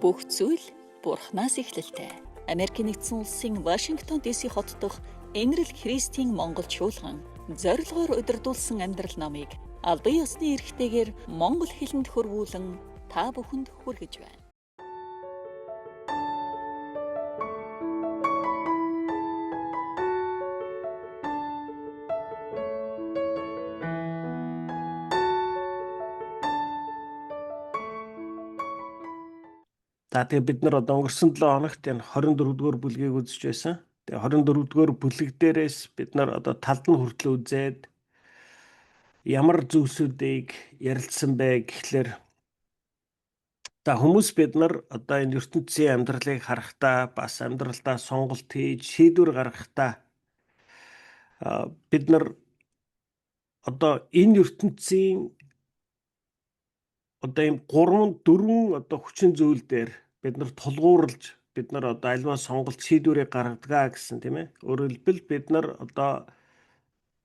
Бүх зүйл Бурханаас эхлэлтэй. Америкийн нэгдсэн улсын Вашингтон ДС хот дахь Энэрл Христийн Монгол чуулган зорилгоор удирдуулсан амьдрал номыг албан ёсны эрхтэйгээр монгол хэлэнд хөрвүүлэн та бүхэнд хүргэж байна. За тэгээ бид нар одоо өнгөрсөн 7 хоногт энэ 24-р бүлгийг үзэж байсан. Тэгээ 24-р бүлэг дээрээс бид нар одоо талд нь хүртэл үзээд ямар зүйлсүүдийг ярилцсан бэ гэхлээр хүмүүс бид нар одоо энэ ертөнцийн амьдралыг харахтаа бас амьдралдаа сонголт хийж шийдвэр гаргахтаа бид нар одоо энэ ертөнцийн одоо ийм 3-4 одоо хүчин зүйл дээр бид нар тулгуурлаж бид нар одоо альва сонголт шийдвэрийг гаргадаг гэсэн тийм ээ. Өөрөөр хэлбэл бид нар одоо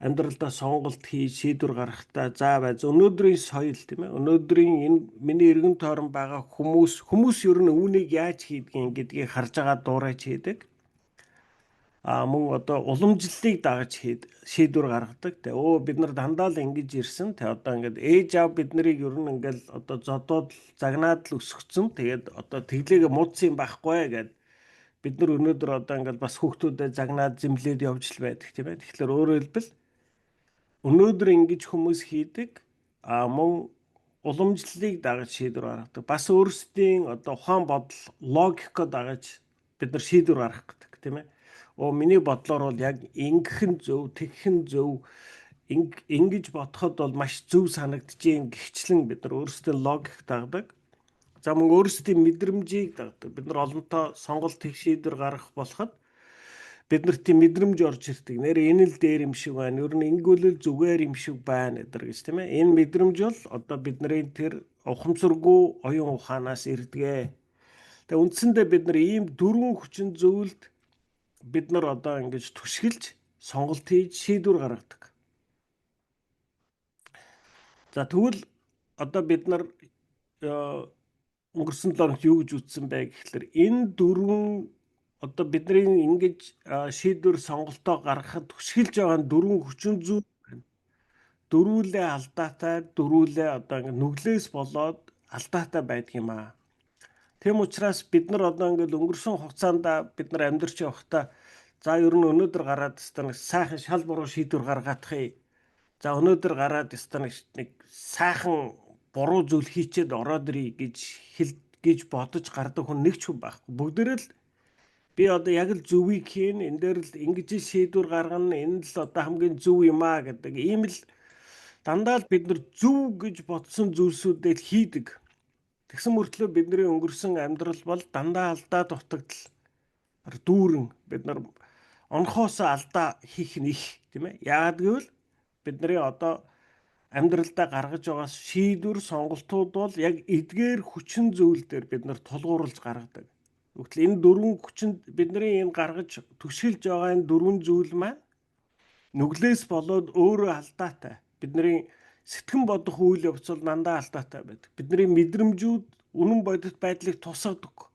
амьдралдаа сонголт хийж шийдвэр гаргахдаа за байж өнөөдрийн соёл тийм ээ. Өнөөдрийн энэ миний эргэн тойрон байгаа хүмүүс ер нь үүнийг яаж хийдгийг харж байгаа дуурайж хийдэг. Мөн одоо уламжлалыг дагаж шийдвэр гаргадаг. Тэгээ бид нар дандаа л ингэж ирсэн. Тэгээ одоо ингээд ээж аав бид нарыг ер нь ингээд одоо зодоод загнаад л өсгцэн. Тэгээд одоо тэглээгээ муудсан байхгүй гэд бид нар өнөөдөр одоо ингээд бас хүүхдүүдэд загнаад зэмлээд явж л байдаг тийм ээ. Тэгэхээр өөрөөр хэлбэл өнөөдөр ингэж хүмүүс хийдэг мөн уламжлалыг дагаж шийдвэр гаргадаг. Бас өөрсдийн одоо ухаан бодол логикод дагаж бид нар шийдвэр гаргах гэдэг тийм ээ. Миний бодлоор бол яг ингэх нь зөв, тэгэх нь зөв, ингэж бодоход бол маш зөв санагдчихээн гихчлэн бид нар өөрсдийн логик дагдаг. За мөн өөрсдийн мэдрэмжийг дагдаг. Бид нар олонтоо сонголт хийх шийдвэр гаргах болоход биднэрт тийм мэдрэмж орж ирдэг. Нэр энэ л дээр юм шиг байна. Ер нь ингэвэл зүгээр юм шиг байна гэж тийм ээ. Энэ мэдрэмж бол одоо бидний тэр ухамсаргүй оюун ухаанаас ирдэг. Тэгээ үндсэндээ бид нар ийм 4 хүчин зүйлд бид нар одоо ингэж түшгэлж сонголт хийж шийдвэр гаргадаг. За тэгвэл одоо бид нар өнгөрсөн 7 хоногт юу гэж үзсэн бэ гэхэлэр энэ 4 одоо бидний ингэж шийдвэр сонголтоо гаргахад түшгэлж байгаа 4 хүчин зүйл байна. Дөрвөлээ алдаатай, дөрвөлээ одоо ингэ нүглээс болоод алдаатай байдаг юм аа. Тэм учраас бид нар одоо ингэ өнгөрсөн хугацаанд бид нар амьдарч явахдаа за ер нь өнөөдөр гараад өстө нэг сайхан шал буруу шийдвэр гаргаадах. За өнөөдөр гараад өстө нэг сайхан буруу зүйл хийчээд ороод ирье гэж бодож гардаг хүн нэг ч хүн байхгүй. Бүгдээрээ л би одоо яг л зөвийг хийн, энэ дээр л ингэж шийдвэр гаргана, энэ л одоо хамгийн зөв юм аа гэдэг ийм л дандаа л бид нар зөв гэж бодсон зүйлсүүдээ хийдэг. Тэгсэн мөртлөө бидний өнгөрсөн амьдрал бол дандаа алдаа дутагдал дүүрэн бид нар онхоосоо алдаа хийх нь их тийм ээ. Яагаад гэвэл бидний одоо амьдралдаа гаргаж байгаа шийдвэр сонголтууд бол яг эдгээр хүчин зүйл дээр бид нар тулгуурлаж гаргадаг. Тэгвэл энэ 4 хүчин бидний энэ гаргаж түшгэлж байгаа энэ 4 зүйл маань нүглээс болоод өөрөө алдаатай. Бидний сэтгэн бодох үйл явц бол дандаа алдаатай байдаг. Бидний мэдрэмжүүд үнэн бодит байдлыг тусгадаг.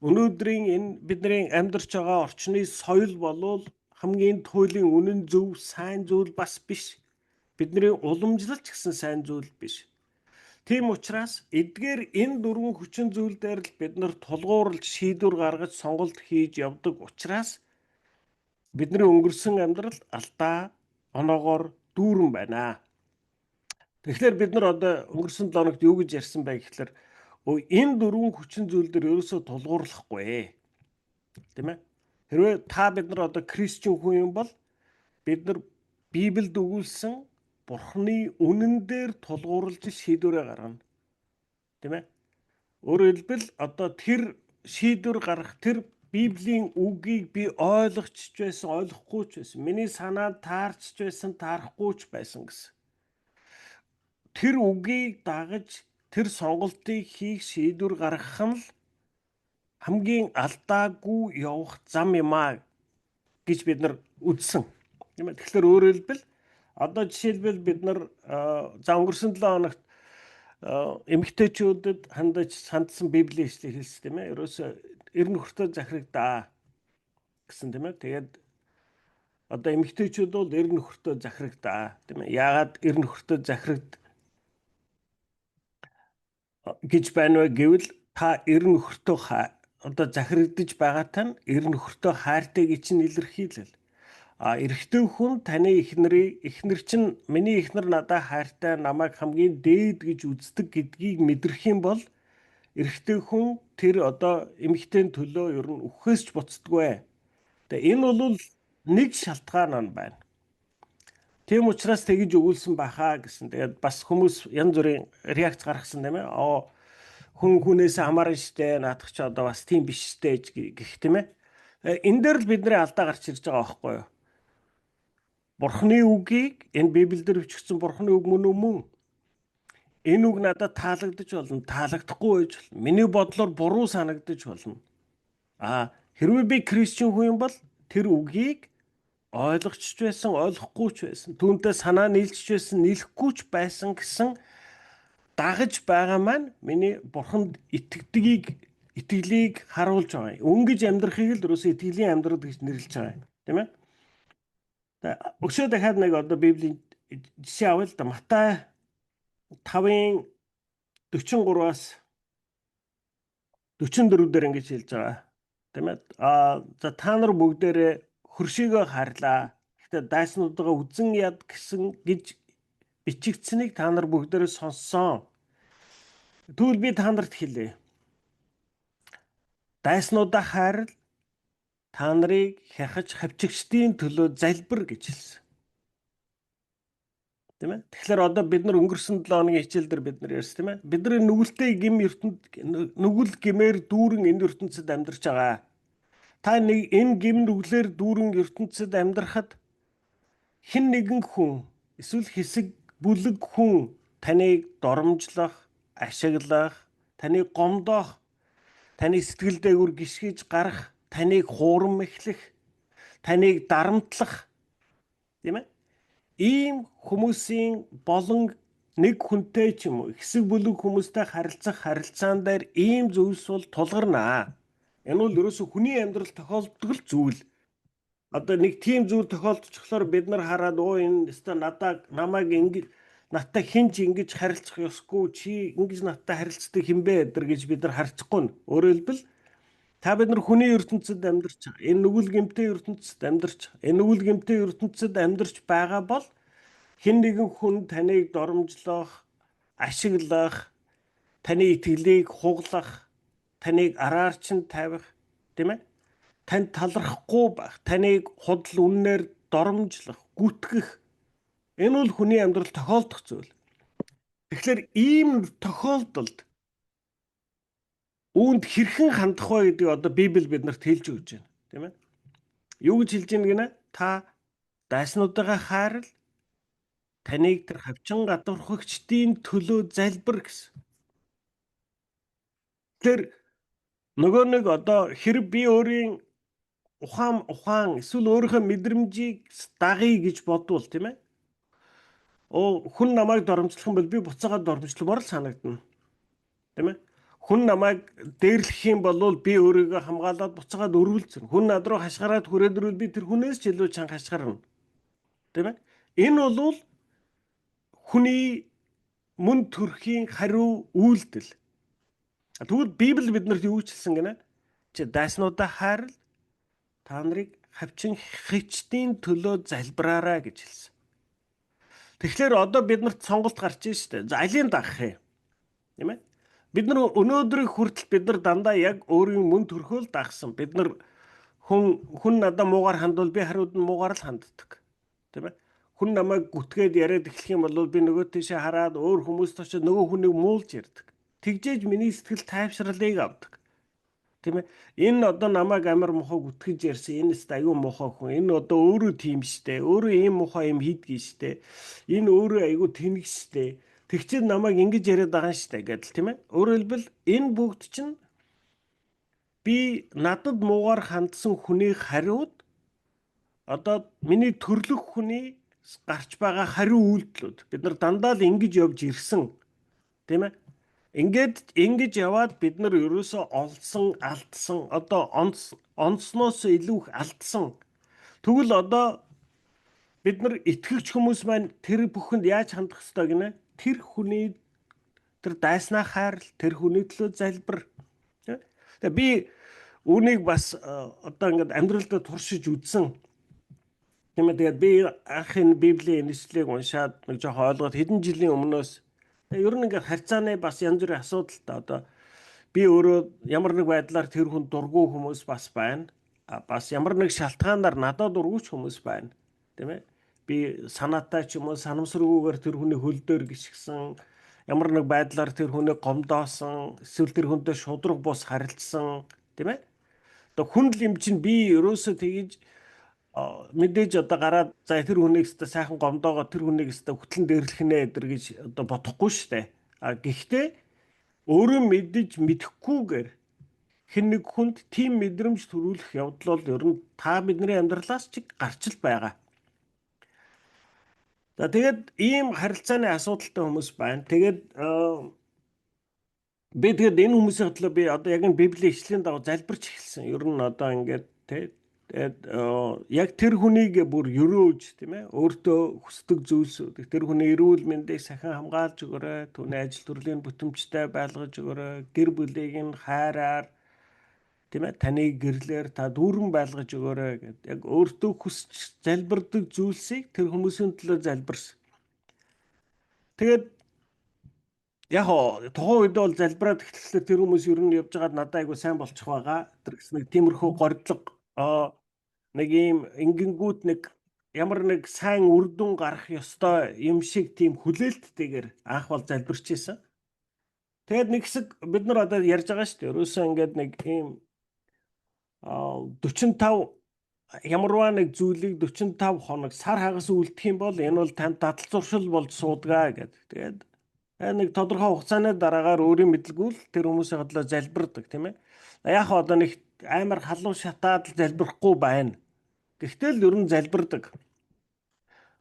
Өнөөдрийн энэ бидний амьдарч байгаа орчны соёл болвол хамгийн туйлын үнэн зөв сайн зүйл бас биш. Бидний уламжлалч гэсэн сайн зүйл биш. Тийм учраас эдгээр энэ 4 хүчин зүйл дээр л бид нар тулгуурлаж шийдвэр гаргаж сонголт хийж явдаг учраас бидний өнгөрсөн амьдрал алдаа оноогоор дүүрэн байна. Тэгэхээр бид нар одоо өнгөрсөн 7 хоногт юу гэж ярьсан бэ гэхэлэр энэ 4 хүчин зүйл дээр ерөөсөө тулгуурлахгүй. Тийм ээ. Хэрвээ та бид нар одоо Кристиан хүн юм бол бид нар Библиэд өгүүлсэн Бурхны үнэн дээр тулгуурлаж шийдвэрээ гаргана. Тийм ээ. Өөрөөр хэлбэл одоо тэр шийдвэр гаргах тэр Библийн үгийг би ойлгоч байсан, ойлгохгүй ч байсан. Миний санаанд таарч байсан, таарахгүй ч байсан гэсэн. Тэр үгийг дагаж тэр сонголтыг хийх шийдвэр гаргах нь л хамгийн алдаагүй явах зам юм аа гэж бид нар үзсэн. Тийм ээ. Тэгэхээр өөрөөр хэлбэл одоо жишээлбэл бид нар за өнгөрсөн 7 хоногт эмэгтэйчүүдэд хандаж сандсан Библийн ишлэл хэлсэн тийм ээ. Ерөөсөө эр нөхөртөө захирагдаа гэсэн тийм ээ. Тэгээд одоо эмэгтэйчүүд бол эр нөхөртөө захирагдаа тийм ээ. Яагаад эр нөхөртөө захирагд гэж байна вэ гэвэл та эр нөхөртөө одоо захирагдж байгаатай нь эр нөхөртөө хайртай гэж чинь илэрхийлэл. Эрэгтэй хүн таны эхнэр чинь миний эхнэр надад хайртай, намайг хамгийн дээд гэж үздэг гэдгийг мэдрэх юм бол эрэгтэй хүн тэр одоо эмэгтэйн төлөө ер нь үхээс ч буцдаггүй. Тэгээ энэ бол нэг шалтгаан байна. Тийм учраас тэгж өгүүлсэн бахаа гэсэн. Тэгээд бас хүмүүс янз бүрийн реакц гаргасан тийм ээ. Хүн хүнээс хамаарна штэ, наадах ч одоо бас тийм биш штэ гэх тийм ээ. Энэ дээр л бидний алдаа гарч ирж байгаа байхгүй юу? Бурхны үгийг энэ Библиэлд бичигдсэн Бурхны үг мөн үү мөн? Энэ үг надад таалагдаж болно, таалагдахгүй байж болно. Миний бодлоор буруу санагдаж болно. Хэрвээ би Кристиан хүн юм бол тэр үгийг ойлгоч байсан, ойлгохгүй ч байсан, түүнтэй санаа нийлж байсан, нийлэхгүй ч байсан гэсэн дагаж байгаа маань миний Бурханд итгэлийг харуулж байгаа. Өнгөж амьдрахыг л ерөөсөө итгэлийн амьдрал гэж нэрлэж байгаа юм, тийм ээ? Өксөө дахиад нэг одоо Библийн жишээ авъя л да. Матай 5-ын 43-аас 44 дээр ингэж хэлж байгаа. Тийм ээ? За та нар бүгдээрээ хөршийгөө харлаа. Гэхдээ дайснуудаа үзэн яд гэж бичигдсэнийг та нар бүгдээрээ сонссон. Тэгвэл би та нарт хэлье. Дайснуудаа хайрал та нарыг хяхаж хавчигчдын төлөө залбир гэж хэлсэн. Тийм ээ? Тэгэхээр одоо бид нар өнгөрсөн 7 хоногийн хичээл дээр бид нар ярьсан тийм ээ? Бидний нүгэлтэй нүгэл гэмээр дүүрэн энэ ертөнцид амьдарч байгаа. Та энэ гим нүглээр дүүрэн ертөнцид амьдрахад хэн нэгэн хүн эсвэл хэсэг бүлэг хүн таныг доромжлох, ашиглах, таныг гомдоох, таны сэтгэл дээгүүр гიშгэж гарах, таныг хуурам эхлэх, таныг дарамтлах, тийм ээ? Ийм хүмүүсийн болон нэг хүнтэй ч юм уу хэсэг бүлэг хүмүүстэй харилцаан дээр ийм зүйлс бол тулгарнаа. Энэ бол ерөөсөө хүний амьдрал тохиолддог л зүйл. Одоо нэг тийм зүйл тохиолдчихлоор бид нар хараад энэ өстө намайг ингэж надтай хинч ингэж харилцах ёсгүй, чи ингэж надтай харилцдаг хинбэ гэж бид нар харчихгүй. Өөрөөр хэлбэл та бид нар хүний ертөнцид амьдарч байгаа. Энэ нүгэл гэмтэй ертөнцид амьдарч байгаа. Энэ нүгэл гэмтэй ертөнцид амьдарч байгаа бол хэн нэгэн хүн таныг доромжлох, ашиглах, таны итгэлийг хуглах, таныг араар чинь тавих, тийм ээ? Танд талархахгүй байх, таныг худал үннээр доромжлох, гүтгэх. Энэ бол хүний амьдрал тохиолдох зүйл. Тэгэхээр ийм тохиолдолд үүнд хэрхэн хандах вэ гэдгийг одоо Библи биднэрт хэлж өгч байна, тийм ээ? Юу гэж хэлж байна гинэ? Та дайснуудаа хайрал, таныг тэр хавчин гадуурхагчдын төлөө залбир гэсэн. Тэр нөгөө нэг одоо хэрэг би өөрийн ухаан эсвэл өөрийнхөө мэдрэмжийг дагъя гэж бодвол тийм ээ. Хүн намайг доромжлох юм бол би буцаагаад доромжломоор л санагдана. Тийм ээ. Хүн намайг дээрлэх юм бол би өөрийгөө хамгаалаад буцаагаад өрөвлцөн. Хүн над руу хашгираад хүрээд ирвэл би тэр хүнээс ч илүү чанга хашгирна. Тийм ээ. Энэ бол хүний мөн төрхийн хариу үйлдэл. Тэгвэл Библи биднэрт юу гэж хэлсэн гинэ? Чи дайснуудаа хайрал, та нарыг хавчин хичдийн төлөө залбираарай гэж хэлсэн. Тэгэхээр одоо биднэрт сонголт гарч ийн штэ. За алийг дагах юм? Тийм ээ? Бид нар өнөөдрийн хүртэл бид нар дандаа яг өөрийн мөн төрхөөл дагсан. Бид нар хүн надад муугар хандвал би хариуд нь муугар л ханддаг. Тийм ээ? Хүн намайг гүтгээд яриад эхлэх юм бол би нөгөө тийшээ хараад өөр хүмүүст очиод нөгөө хүнийг муулж ярьдаг. Тэгжээж миний сэтгэл тайвшралыг авдаг. Тийм ээ? Энэ одоо намайг амар мохоо гүтгэж ярьсан. Энэ өст аюу мохоо хүн. Энэ одоо өөрөө тийм штэ. Өөрөө ийм мохоо юм хийдгий штэ. Энэ өөрөө аюу тэнэг штэ. Тэгчээд намайг ингэж яриад байгаа штэ гэдэл тийм ээ? Өөрөөр хэлбэл энэ бүгд чинь би надад муугар хандсан хүний хариуд одоо миний төрлөх хүний гарч байгаа хариу үйлдэлүүд. Бид нар дандаа л ингэж явж ирсэн. Тийм ээ. Ингэж яваад бид нар ерөөсөө олсон, алдсан, одоо онцноос илүү их алдсан. Тэгвэл одоо бид нар итгэгч хүмүүс маань тэр бүхэнд яаж хандах ёстой гинэ? Тэр хүний тэр дайснаа хайрл, тэр хүний төлөө залбир. Тэгээ би үүнийг бас одоо ингээд амьдралдаа туршиж үзсэн. Тийм ээ. Тэгээд би анхны Библийн нэслийг уншаад нэг жоо ойлгоод хэдэн жилийн өмнөөс ер нь ингээд харьцааны бас янз бүрийн асуудалтай одоо би өөрөө ямар нэг байдлаар тэр хүн дургүй хүмүүс бас байна. Бас ямар нэг шалтгаанаар надад дургүйч хүмүүс байна. Тийм ээ. Би санаатай ч юм уу санамсаргүйгээр тэр хүний хөл дээр гიშгсэн, ямар нэг байдлаар тэр хүнийг гомдоосон, эсвэл тэр хүнтэй шудраг бус харилцсан, тийм ээ. Одоо хүн л юм чинь би ерөөсөө тэгж мэдээж одоо гараад за тэр хүнийг өстө сайхан гомдоогоо тэр хүнийг өстө хөтлөн дээрлэх нэ өдр гэж одоо бодохгүй шүү дээ. Гэхдээ өөрөө мэдэж мэдэхгүйгээр хэн нэг хүнд тийм мэдрэмж төрүүлэх явдал бол ер нь та бидний амьдралаас ч гарч л байгаа. За тэгээд ийм харилцааны асуудалтай хүмүүс байна. Тэгээд би тэгээд энэ хүмүүсийн төлөө би одоо яг энэ Библийн ишлэлийн дагуу залбирч эхэлсэн. Ер нь одоо ингээд тэгээд яг тэр хүнийг бүр өрөөж тийм ээ өөртөө хүсдэг зүйлсүүд тэр хүний эрүүл мэндийг сахин хамгаалж өгөөрэй, түүний ажил төрлийн бүтэмжтэй байлгаж өгөөрэй, гэр бүлийг нь хайраар тийм ээ таны гэрлэр та дүүрэн байлгаж өгөөрэй гэдэг яг өөртөө хүсч залбирдаг зүйлсийг тэр хүмүүсийн төлөө залбирсан. Тэгээд яг тухайн үед бол залбираад эхлэхдээ тэр хүмүүс ер нь явж байгаад надад айгу сайн болчих байгаа. Тэр гэсэн нэг тиймэрхүү гордлого нэг ийм ингэнгүүт нэг ямар нэг сайн үр дүн гарах ёстой юм шиг тийм хүлээлттэйгээр анх бол залбирч ийсэн. Тэгээд нэг хэсэг бид нар одоо ярьж байгаа шүү дээ. Ерөөсөө ингээд нэг ийм 45 ямарваа нэг зүйлийг 45 хоног сар хагас үлдэх юм бол энэ бол танд дадал зуршил болж суудгаа гэдэг. Тэгээд нэг тодорхой хугацааны дараагаар өөрийн мэдлгүй л тэр хүмүүсийн хадлаа залбирдаг тийм ээ. Яг одоо нэг амар халуун шатаад залбирахгүй байна. Гэхдээ л ер нь залбирдаг.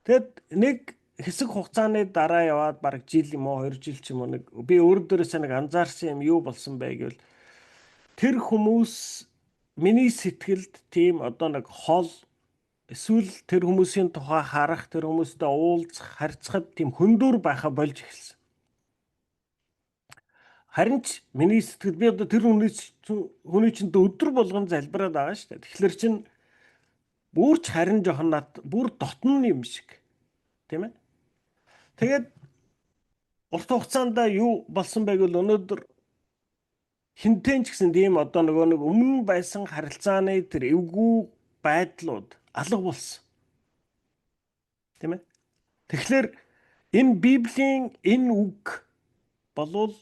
Тэгэд нэг хэсэг хугацааны дараа яваад бараг жил юм уу 2 жил ч юм уу нэг би өөр дээрээс нэг анзаарсан юм юу болсон бэ гэвэл тэр хүмүүс миний сэтгэлд тийм одоо нэг хол эсвэл тэр хүмүүсийн тухай харах, тэр хүмүүстэй уулзах, харьцахад тийм хөндөөр байхаа болж эхэлсэн. Харин ч миний сэтгэл би одоо тэр хүний чинь өдөр болгон залбираад байгаа шүү дээ. Тэгэхээр чин бүр ч харин жоохон бүр дотно юм шиг. Тийм ээ. Тэгээд урт хугацаанд юу болсон байг бол өнөөдөр хинтэн ч гэсэн тийм одоо нөгөө нэг өмнө байсан харилцааны тэр эвгүй байдлууд алга болсон. Тийм ээ. Тэгэхээр энэ Библийн энэ үг болвол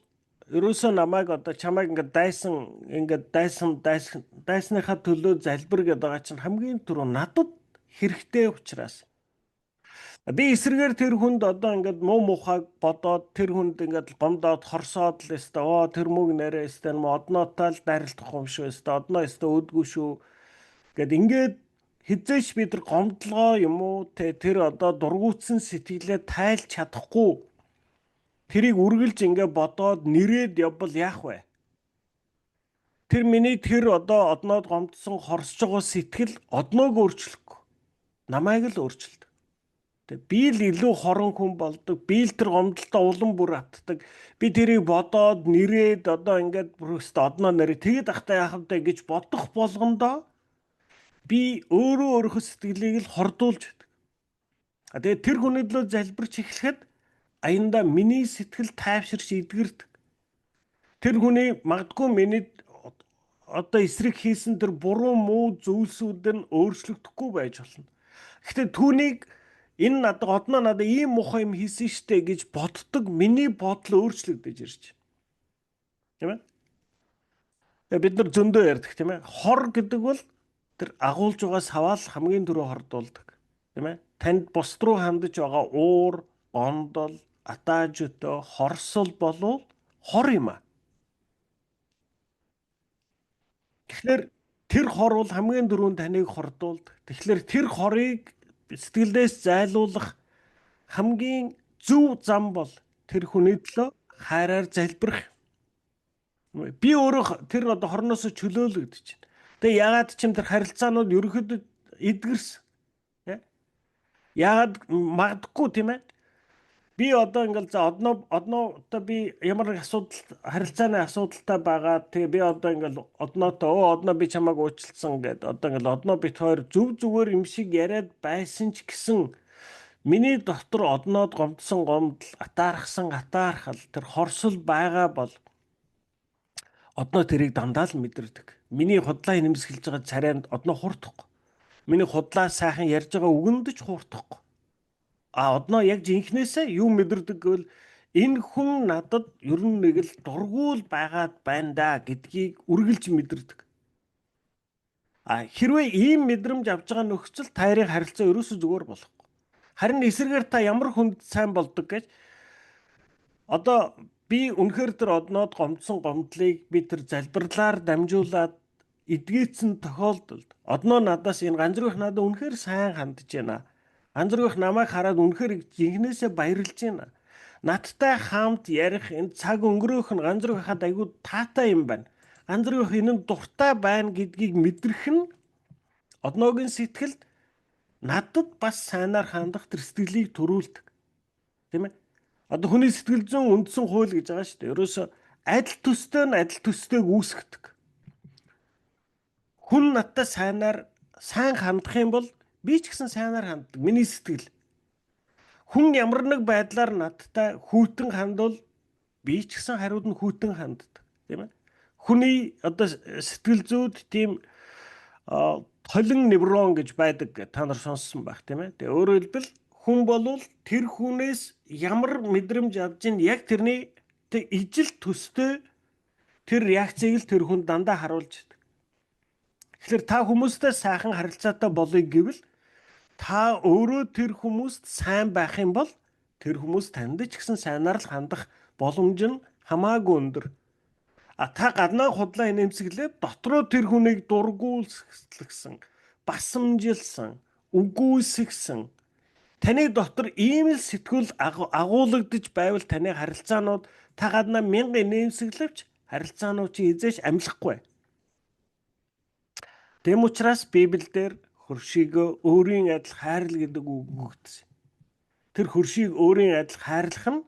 ерөөсөө намайг одоо чамайг ингээд дайсныхаа төлөө залбир гэдэг байгаа чинь хамгийн түрүү надад хэрэгтэй учраас би эсрэгээр тэр хүнд одоо ингээд муу мухайг бодоод тэр хүнд ингээд гомдоод хорсоод л өстөө тэр мөг нэрээ өстөө одноотой л дайралтах юм шүү өстөө одноо өстөө өөдгөө шүү гэд ингээд хизээч бид нар гомдлогоо юм уу тэр одоо дургуутсан сэтгэлээ тайлж чадахгүй тэрийг үргэлж ингээд бодоод нэрээд явбал яах вэ? Тэр миний тэр одоо одноод гомдсон хорсож байгаа сэтгэл одноог өөрчлөхгүй. Намайг л өөрчилдөг. Би л илүү хорон хүн болдог. Би л тэр гомдолтой улам бүр автдаг. Би тэрийг бодоод нэрээд одоо ингээд бүрөөсөө одноо нэрээ тэгээд ахтай яах вэ гэж бодох болгондоо би өөрөө сэтгэлийг л хордуулж байдаг. Тэгээд тэр хүний төлөө залбирч эхлэхэд аяндаа миний сэтгэл тайвширч эдгэрдэг. Тэр хүний магадгүй миний одоо эсрэг хийсэн тэр буруу муу зүйлсүүд нь өөрчлөгдөхгүй байж болно. Гэхдээ түүнийг энэ надад ийм муухай юм хийсэн штэ гэж боддог миний бодол өөрчлөгдөж ирж байна. Тийм ээ? Бид нар зөндөө ярьдаг тийм ээ? Хор гэдэг бол тэр агуулж байгаа саваал хамгийн түрүү хордуулдаг. Тийм ээ? Танд бус руу хандаж байгаа уур, гондол, атаажтай хорсол болов хор юм а. Тэгэхээр тэр хор бол хамгийн дөрөв таныг хордуулдаг. Тэгэхээр тэр хорыг сэтгэлдээс зайлуулах хамгийн зөв зам бол тэр хүний төлөө хайраар залбирах. Би өөрөө тэр одоо хорноос чөлөөлөгдөж байна. Тэгээ ягаад ч юм тэр харилцаанууд ерөөхдөө эдгэрсэн. Ягаад магадгүй тийм ээ. Би одоо ингээл за одноо одоо би ямар нэг асуудал харилцааны асуудалтай байгаа. Тэгээ би одоо ингээл одноо би чамайг уучлсан гэд одоо ингээл одноо бит хоёр зүгээр юм шиг яриад байсан ч гэсэн миний дотор одноод гомдсон гомдол, атаархал тэр хорсол байгаа бол одноо тэрийг дандаа л мэдэрдэг. Миний худлаа нэмсгэлж байгаа царайнд одноо хурдахгүй. Миний худлаа сайхан ярьж байгаа үгэндэж хурдахгүй. Одноо яг жинхнээсээ юу мэдэрдэг гэвэл энэ хүн надад ер нь нэг л дургуул байгаад байна да гэдгийг үргэлж мэдэрдэг. Хэрвээ ийм мэдрэмж авч байгаа нөхцөл таарийн харилцаа ерөөсөө зүгээр болохгүй. Харин эсрэгээр та ямар хүнд сайн болдог гэж одоо би үнэхээр тэр одноод гомдсон гомдлыг би тэр залбирлаар дамжуулаад эдгээсэн тохиолдолд одноо надаас энэ ганцруух надад үнэхээр сайн хандж байна. Ганцруух намайг хараад үнэхээр жинхнээсээ баярлж байна. Надтай хамт ярих энэ цаг өнгөрөөх нь ганцруухад айгүй таатай юм байна. Ганцруух энэ нь дуртай байна гэдгийг мэдрэх нь одноогийн сэтгэлд надад бас сайнаар хандах тэр сэтгэлийг төрүүлдэг. Тийм ээ? Одоо хүний сэтгэл зүйн үндсэн хууль гэж байгаа шүү дээ. Ерөөсө адил төстэй нь адил төстэйг үүсгдэг. Хүн надтай сайн хандах юм бол би ч гэсэн сайнаар ханддаг. Миний сэтгэл. Хүн ямар нэг байдлаар надтай хүйтэн хандвал би ч гэсэн хариуд нь хүйтэн ханддаг. Тийм ээ? Хүний одоо сэтгэл зүйд тийм толин неврон гэж байдаг та нар сонссон байх тийм ээ. Тэгээ өөрөөр хэлбэл хүн болвол тэр хүнээс ямар мэдрэмж авч ийн яг тэрний ижил төстэй тэр реакцийг л тэр хүн дандаа харуулж байдаг. Тэгэхээр та хүмүүстэй сайхан харилцаатай болъё гэвэл та өөрөө тэр хүмүүст сайн байх юм бол тэр хүмүүс танд ч гэсэн сайнаар л хандах боломж нь хамаагүй өндөр. Та гаднаа худлаа нэмсгэлээ дотроо тэр хүнийг дургуулсан, басамжилсан, үгүйсгсэн. Таны дотор ийм л сэтгүүл агуулгадж байвал таны харилцаанууд та гаднаа 1000 нэмсгэлвч харилцаанууд чи эзэж амлахгүй. Тэм учраас Библиэлд хөршийгөө өөрийн адил хайрл гэдэг үг өгдсөн. Тэр хөршийг өөрийн адил хайрлах нь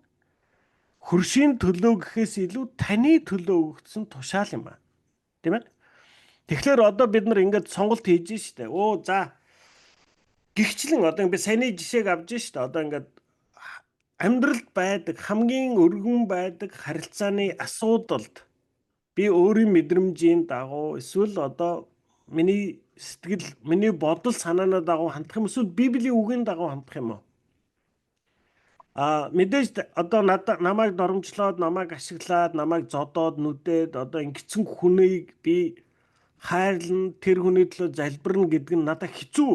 хөршийн төлөө гэхээс илүү таны төлөө өгдсөн тушаал юм аа. Тийм ээ? Тэгэхээр одоо бид нар ингээд сонголт хийж штэ. Гихчлэн одоо би саяны жишээг авж штэ. Одоо ингээд амьдралд байдаг хамгийн өргөн байдаг харилцааны асуудалд би өөрийн мэдрэмжийн дагуу эсвэл одоо миний сэтгэл, миний бодол санаанаа дагуу хандах юм эсвэл Библийн үгийн дагуу хандах юм уу? Мэдээж одоо намайг доромжлоод, намайг ашиглаад, намайг зодоод, нүдээд одоо ингэсэн хүнийг би хайрлна, тэр хүний төлөө залбирна гэдэг нь надад хэцүү.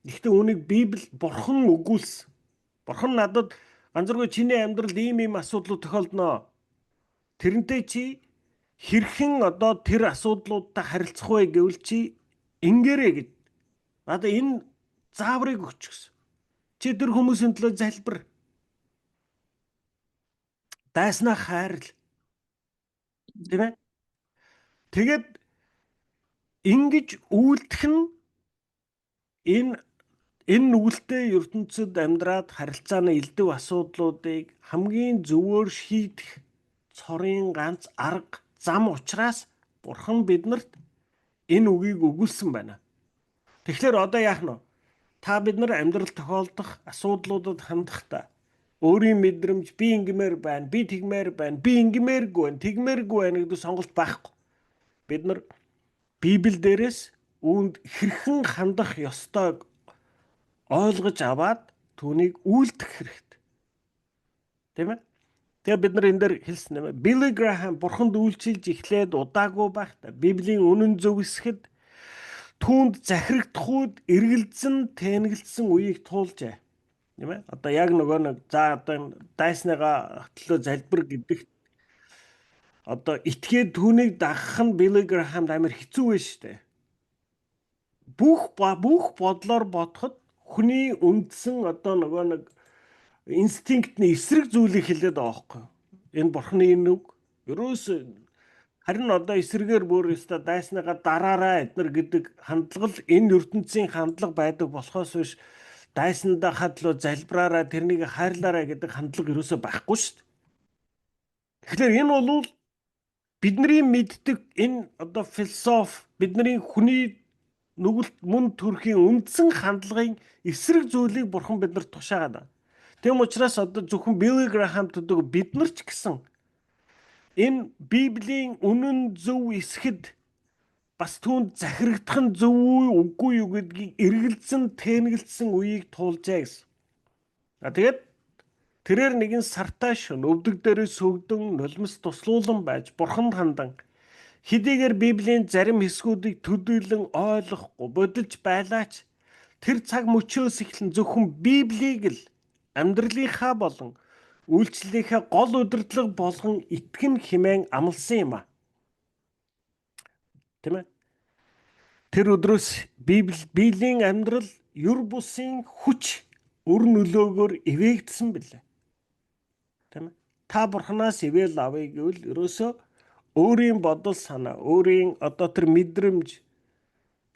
Гэхдээ үүнийг Библи бурхан өгүүлсэн. Бурхан надад ганцааргүй чиний амьдралд ийм асуудлууд тохиолдно. Тэрнтэй чи хэрхэн одоо тэр асуудлуудтай харилцах вэ гэвэл чи ингээрэй гэж надад энэ зааврыг өгч гисэн. Чи тэр хүмүүсийн төлөө залбир. Дайснаа хайрл. Тийм ээ? Тэгээд ингэж үйлдэх нь энэ нүгэлтэй ертөнцид амьдраад харилцааны элдв асуудлуудыг хамгийн зөвөөр шийдэх цорын ганц арга зам учраас бурхан биднэрт энэ үгийг өгүүлсэн байна. Тэгэхээр одоо яах нь вэ? Та бид нар амьдрал тохиолдох асуудлуудад хандахдаа өөрийн мэдрэмж би ингэмээр байна, би тэгмээр байна, би ингэмээргүй байна, тэгмээргүй байна гэдэг сонголт байхгүй. Бид нар Библи дээрээс үүнд хэрхэн хандах ёстойг ойлгож аваад түүнийг үйлдэх хэрэгтэй. Тийм ээ? Тэгээ бид нар энэ дээр хэлсэн юм. Билли Грэхэм бурханд үйлчилж эхлээд удаагүй байхдаа Библийн үнэн зөв хэсгэд түүнд захирагдахуйд эргэлзэн тэнэгэлсэн үеийг туулжээ. Тийм ээ? Одоо яг нөгөө нэг одоо дайсныгаа төлөө залбир гэдэг одоо итгээд түүнийг дагах нь Билли Грэхэмд амар хэцүү байж штэ. Бүх бодлоор бодоход хүний үндсэн одоо нөгөө нэг инстинктний эсрэг зүйлийг хэлээд байгаа байхгүй. Энэ бурхны энэ үг ерөөс харин одоо эсрэгээр бүр өстө дайсныгаа дараараа эднэр гэдэг хандлага л энэ ертөнцийн хандлага байдаг болохоос биш дайсандаа хадлуу залбираараа тэрнийг хайрлаараа гэдэг хандлага ерөөсөө байхгүй шүү дээ. Тэгэхээр энэ бол бидний мэддэг энэ одоо философи бидний хүний нүгэлт мөн төрхийн үндсэн хандлагын эсрэг зүйлийг бурхан бидэнд тушаагаад байна. Тэм учраас одоо зөвхөн Билли Грахам төдөг бид нар ч гэсэн энэ Библийн үнэн зөв эсэхэд бас түүнд захирагдах нь зөв үү үгүй юу гэдгийг эргэлзэн тэнэгэлсэн үеийг туулжээ гэсэн. Тэгээд тэрээр нэгэн сартаа шөнө өвдөг дээрээ сөгдөн нулимс туслуулан байж бурханд хандан хэдийгээр Библийн зарим хэсгүүдийг төдийлөн ойлгохгүй бодолж байлаач тэр цаг мөчөөс эхлэн зөвхөн Библийг л амьдралынхаа болон үйлчлэлийнхээ гол удирдлага болгон итгэн хэмээн амласан юм а. Тийм ээ. Тэр өдрөөс Библийн амьдрал юр бусын хүч өр нөлөөгөөр эвээгдсэн билээ. Тийм ээ. Та бурханаас ивэл авъя гэвэл ерөөсөө өөрийн бодол санаа, өөрийн одоо тэр мэдрэмж,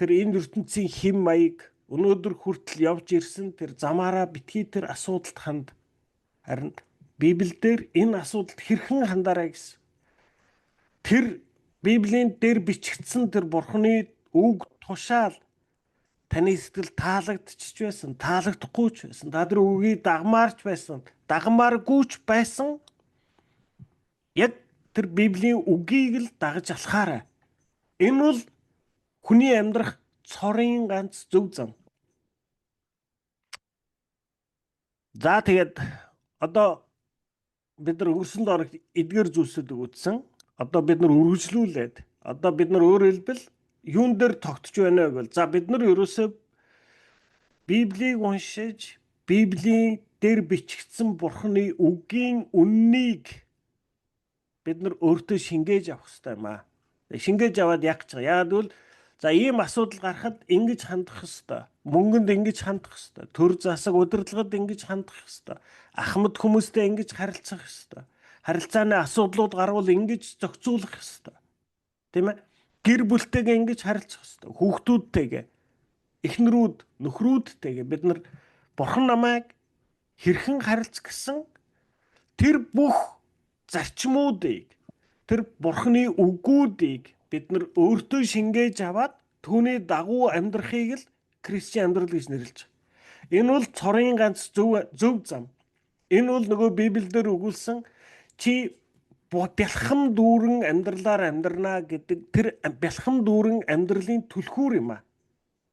тэр энэ ертөнцийн хэм маяг өнөөдөр хүртэл явж ирсэн тэр замаараа битгий тэр асуудалд ханд. Харин Библиэлд энэ асуудалд хэрхэн хандаарай гэсэн. Тэр Библийн дээр бичигдсэн тэр бурханы үг тушаал таны сэтгэл таалагдчих байсан, таалагдахгүй ч байсан. Та тэр үгийг дагмаарч байсан, дагмааргүйч байсан. Яг тэр Библийн үгийг л дагаж алхаарай. Энэ бол хүний амьдрах цорын ганц зөв зам. За тэгээд одоо бид нар өнгөрсөн доор эдгээр зүйлсүүд өгсөн. Одоо бид нар үргэлжлүүлээд одоо бид нар өөрөөр хэлбэл юун дээр тогтож байна вэ гэвэл за бид нар ерөөсөө Библийг уншиж Библийн дээр бичигдсэн бурханы үгийн үннийг бид нар өөртөө шингээж авах хэрэгтэй юм аа. Шингээж аваад яах гэж байгаа. Яагаад гэвэл за ийм асуудал гарахад ингэж хандах хэрэгтэй. Мөнгөнд ингэж хандах хэрэгтэй. Төр засаг удирдлагад ингэж хандах хэрэгтэй. Ахмад хүмүүстэй ингэж харилцах хэрэгтэй. Харилцааны асуудлууд гарвал ингэж зохицуулах хэрэгтэй. Тийм ээ? Гэр бүлтэйгээ ингэж харилцах хэрэгтэй. Хүүхдүүдтэйгээ, эхнэрүүд, нөхрүүдтэйгээ бид нар бурхан намайг хэрхэн харилцах гэсэн тэр бүх зарчмуудыг, тэр бурханы үгүүдийг бид нар өөртөө шингээж аваад түүний дагуу амьдрахыг л христийн амьдрал гэж нэрлэж байгаа. Энэ бол цорын ганц зөв зам. Энэ бол нөгөө Библиэлд өгүүлсэн чи бэлхам дүүрэн амьдралаар амьдрнаа гэдэг тэр бэлхам дүүрэн амьдралын түлхүүр юм а.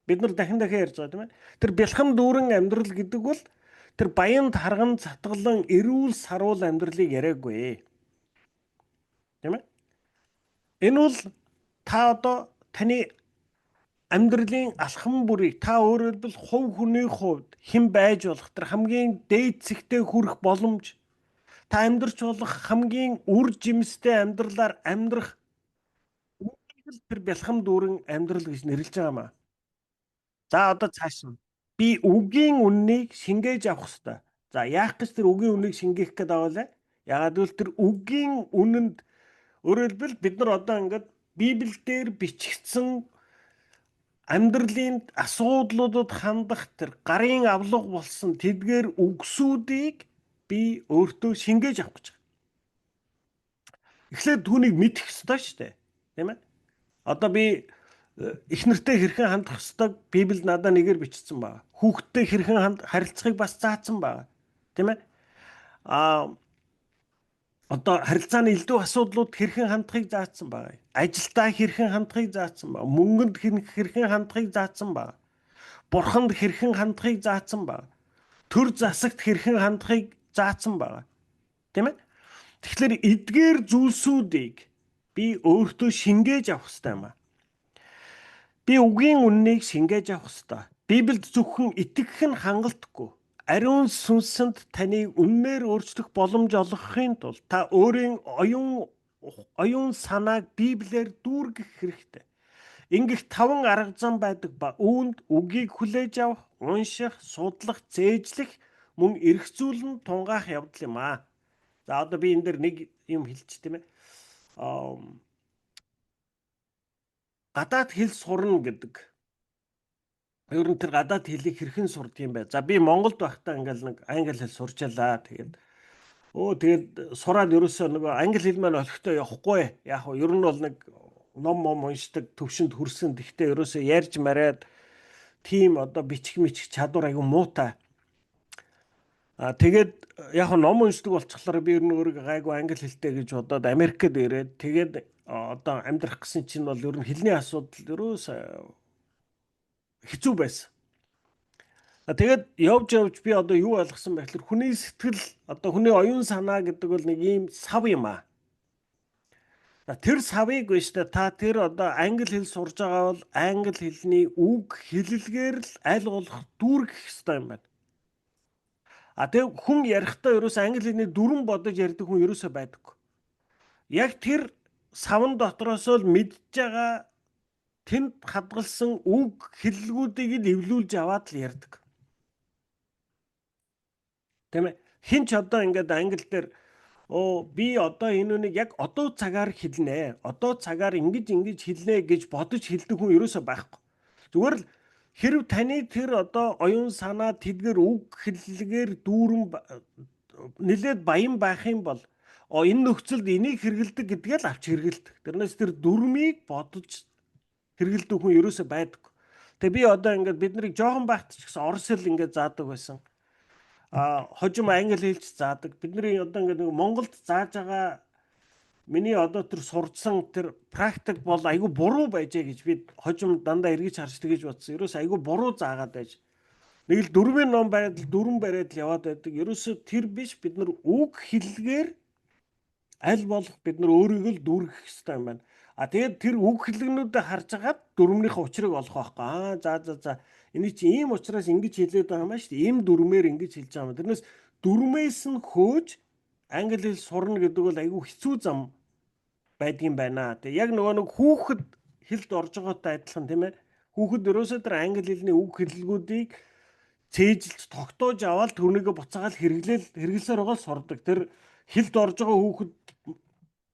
Бид нар дахин ярьж байгаа тийм ээ. Тэр бэлхам дүүрэн амьдрал гэдэг бол тэр баян тарган цатгалан эрүүл саруул амьдралыг яриаггүй. Тийм ээ. Энэ бол та одоо таны амьдралын алхам бүрийг та өөрөөр хэлбэл хувь хүний хувьд хэн байж болох тэр хамгийн дээд зэгтээ хүрэх боломж та амьдрч болох хамгийн үр жимстэй амьдралаар амьдрах тэр бэлхам дүүрэн амьдрал гэж нэрлэж байгаа юм аа. За одоо цааш нь би үгийн үннийг шингээж авах хэрэгтэй. За яах гэж тэр үгийн үннийг шингээх гээд байгаа вэ? Яагаад гэвэл тэр үгийн үнэнд өөрөөр хэлбэл бид нар одоо ингээд Библиэлд бичигдсэн амьдралын асуудлуудад хандах тэр гарын авлага болсон тэдгээр үгсүүдийг би өөртөө шингээж авах гэж байна. Эхлээд түүнийг мэдэх ёстой шүү дээ. Тийм ээ? Одоо би эхнэртэй хэрхэн хандах ёстойг Библиэд надад нэгээр бичсэн байна. Хүүхдтэй хэрхэн харилцахыг бас заасан байна. Тийм ээ? Одоо харилцааны элдв асуудлууд хэрхэн хандахыг заасан байна. Ажилдаа хэрхэн хандахыг заасан байна. Мөнгөнд хэрхэн хандахыг заасан байна. Бурханд хэрхэн хандахыг заасан байна. Төр засагт хэрхэн хандахыг заасан байна. Тийм ээ? Тэгэхээр эдгээр зүйлсүүдийг би өөртөө шингээж авах хэрэгтэй юм аа. Би үгийн үннийг шингээж авах хэрэгтэй. Библиэд зөвхөн итгэх нь хангалтгүй. Ариун сүнсэнд таныг үннээр өөрчлөх боломж олгохын тулд та өөрийн оюун санааг Библиэр дүүргэх хэрэгтэй. Ингэх 5 арга зам байдаг ба үүнд үгийг хүлээж авах, унших, судлах, цээжлэх, мөн эргцүүлэн тунгаах явдал юм аа. За одоо би энэ дээр нэг юм хэлчих тийм ээ. Гадаад хэл сурна гэдэг. Ер нь тэр гадаад хэлийг хэрхэн сурдаг юм бэ? За би Монголд байхдаа ингээл нэг англи хэл сурчаалаа. Тэгээд сураад ерөөсөө нөгөө англи хэл маань олохтой явахгүй. Яг нь ер нь бол нэг ном уншдаг төвшөнд хүрсэн. Гэхдээ ерөөсөө ярьж мараад тийм одоо бичих чадвар аягүй муутай. Тэгээд яг нь ном уншдаг болчихлоор би ер нь өөрийгөө гайгүй англи хэлтэй гэж бодоод Америкт ирээд тэгээд одоо амьдрах гэсэн чинь бол ер нь хэлний асуудал ерөөсөө хэцүү байсан. Тэгээд явж би одоо юу ойлгосон бэ гэхээр хүний сэтгэл одоо хүний оюун санаа гэдэг бол нэг ийм сав юм аа. Тэр савыг биш та тэр одоо англи хэл сурж байгаа бол англи хэлний үг хэллэгээр л аль болох дүүргэх хэрэгтэй юм байна. Тэг хүн ярихдаа ерөөсөө англи хэлний дүрэн бодож ярьдаг хүн ерөөсөө байдаггүй. Яг тэр савн дотроос л мэдж байгаа тэнд хадгалсан үг хэллэгүүдийг л эвлүүлж аваад л ярьдаг. Тийм ээ. Хин ч одоо ингээд англи дээр би одоо энэ үнийг яг одоо цагаар хэлнэ. Одоо цагаар ингэж хэлнэ гэж бодож хэлдэг хүн ерөөсөө байхгүй. Зүгээр л хэрв таны тэр одоо оюун санаа тэдгээр үг хэллэгээр дүүрэн нэлээд баян байх юм бол энэ нөхцөлд энийг хэрэгэлдэг гэдгээ л авч хэрэгэлдэг. Тэрнээс тэр дүрмийг бодож хэрэгэлдэг хүн ерөөсөө байдаг. Тэгээ би одоо ингээд бид нарыг жоохон байхад ч гэсэн орос хэл ингээд заадаг байсан. Хожим англи хэлж заадаг. Бидний одоо ингээд нэг Монголд зааж байгаа миний одоо тэр сурдсан тэр практик бол айгүй буруу байжээ гэж би хожим дандаа эргэж харж тэгэж бодсон. Ерөөсөө айгүй буруу заагаад байж. Нэг л дөрвийн ном дөрвөн бариад л яваад байдаг. Ерөөсөө тэр биш, бид нар үг хэллэгээр аль болох бид нар өөрийгөө л дүүргэх хэрэгтэй юм байна. Тэгээд тэр үг хэллэгнүүдээ харж агаад дөрвөнийхөө учрыг олох байхгүй. За. Эний чи ийм учраас ингэж хэлээд байгаа юм байна шүү дээ. Ийм дүрмээр ингэж хэлж байгаа юм. Тэрнээс дүрмээс нь хөөж англи хэл сурна гэдэг бол айгүй хэцүү зам байдгийн байна. Тэг яг нэг хүүхэд хэлд орж байгаатай адилхан тийм ээ. Хүүхэд ерөөсөө тэр англи хэлний үг хэллэгүүдийг цээжилж тогтоож аваад түрнийгээ буцаагаал хэрэглэлээр байгаа сурдаг. Тэр хэлд орж байгаа хүүхэд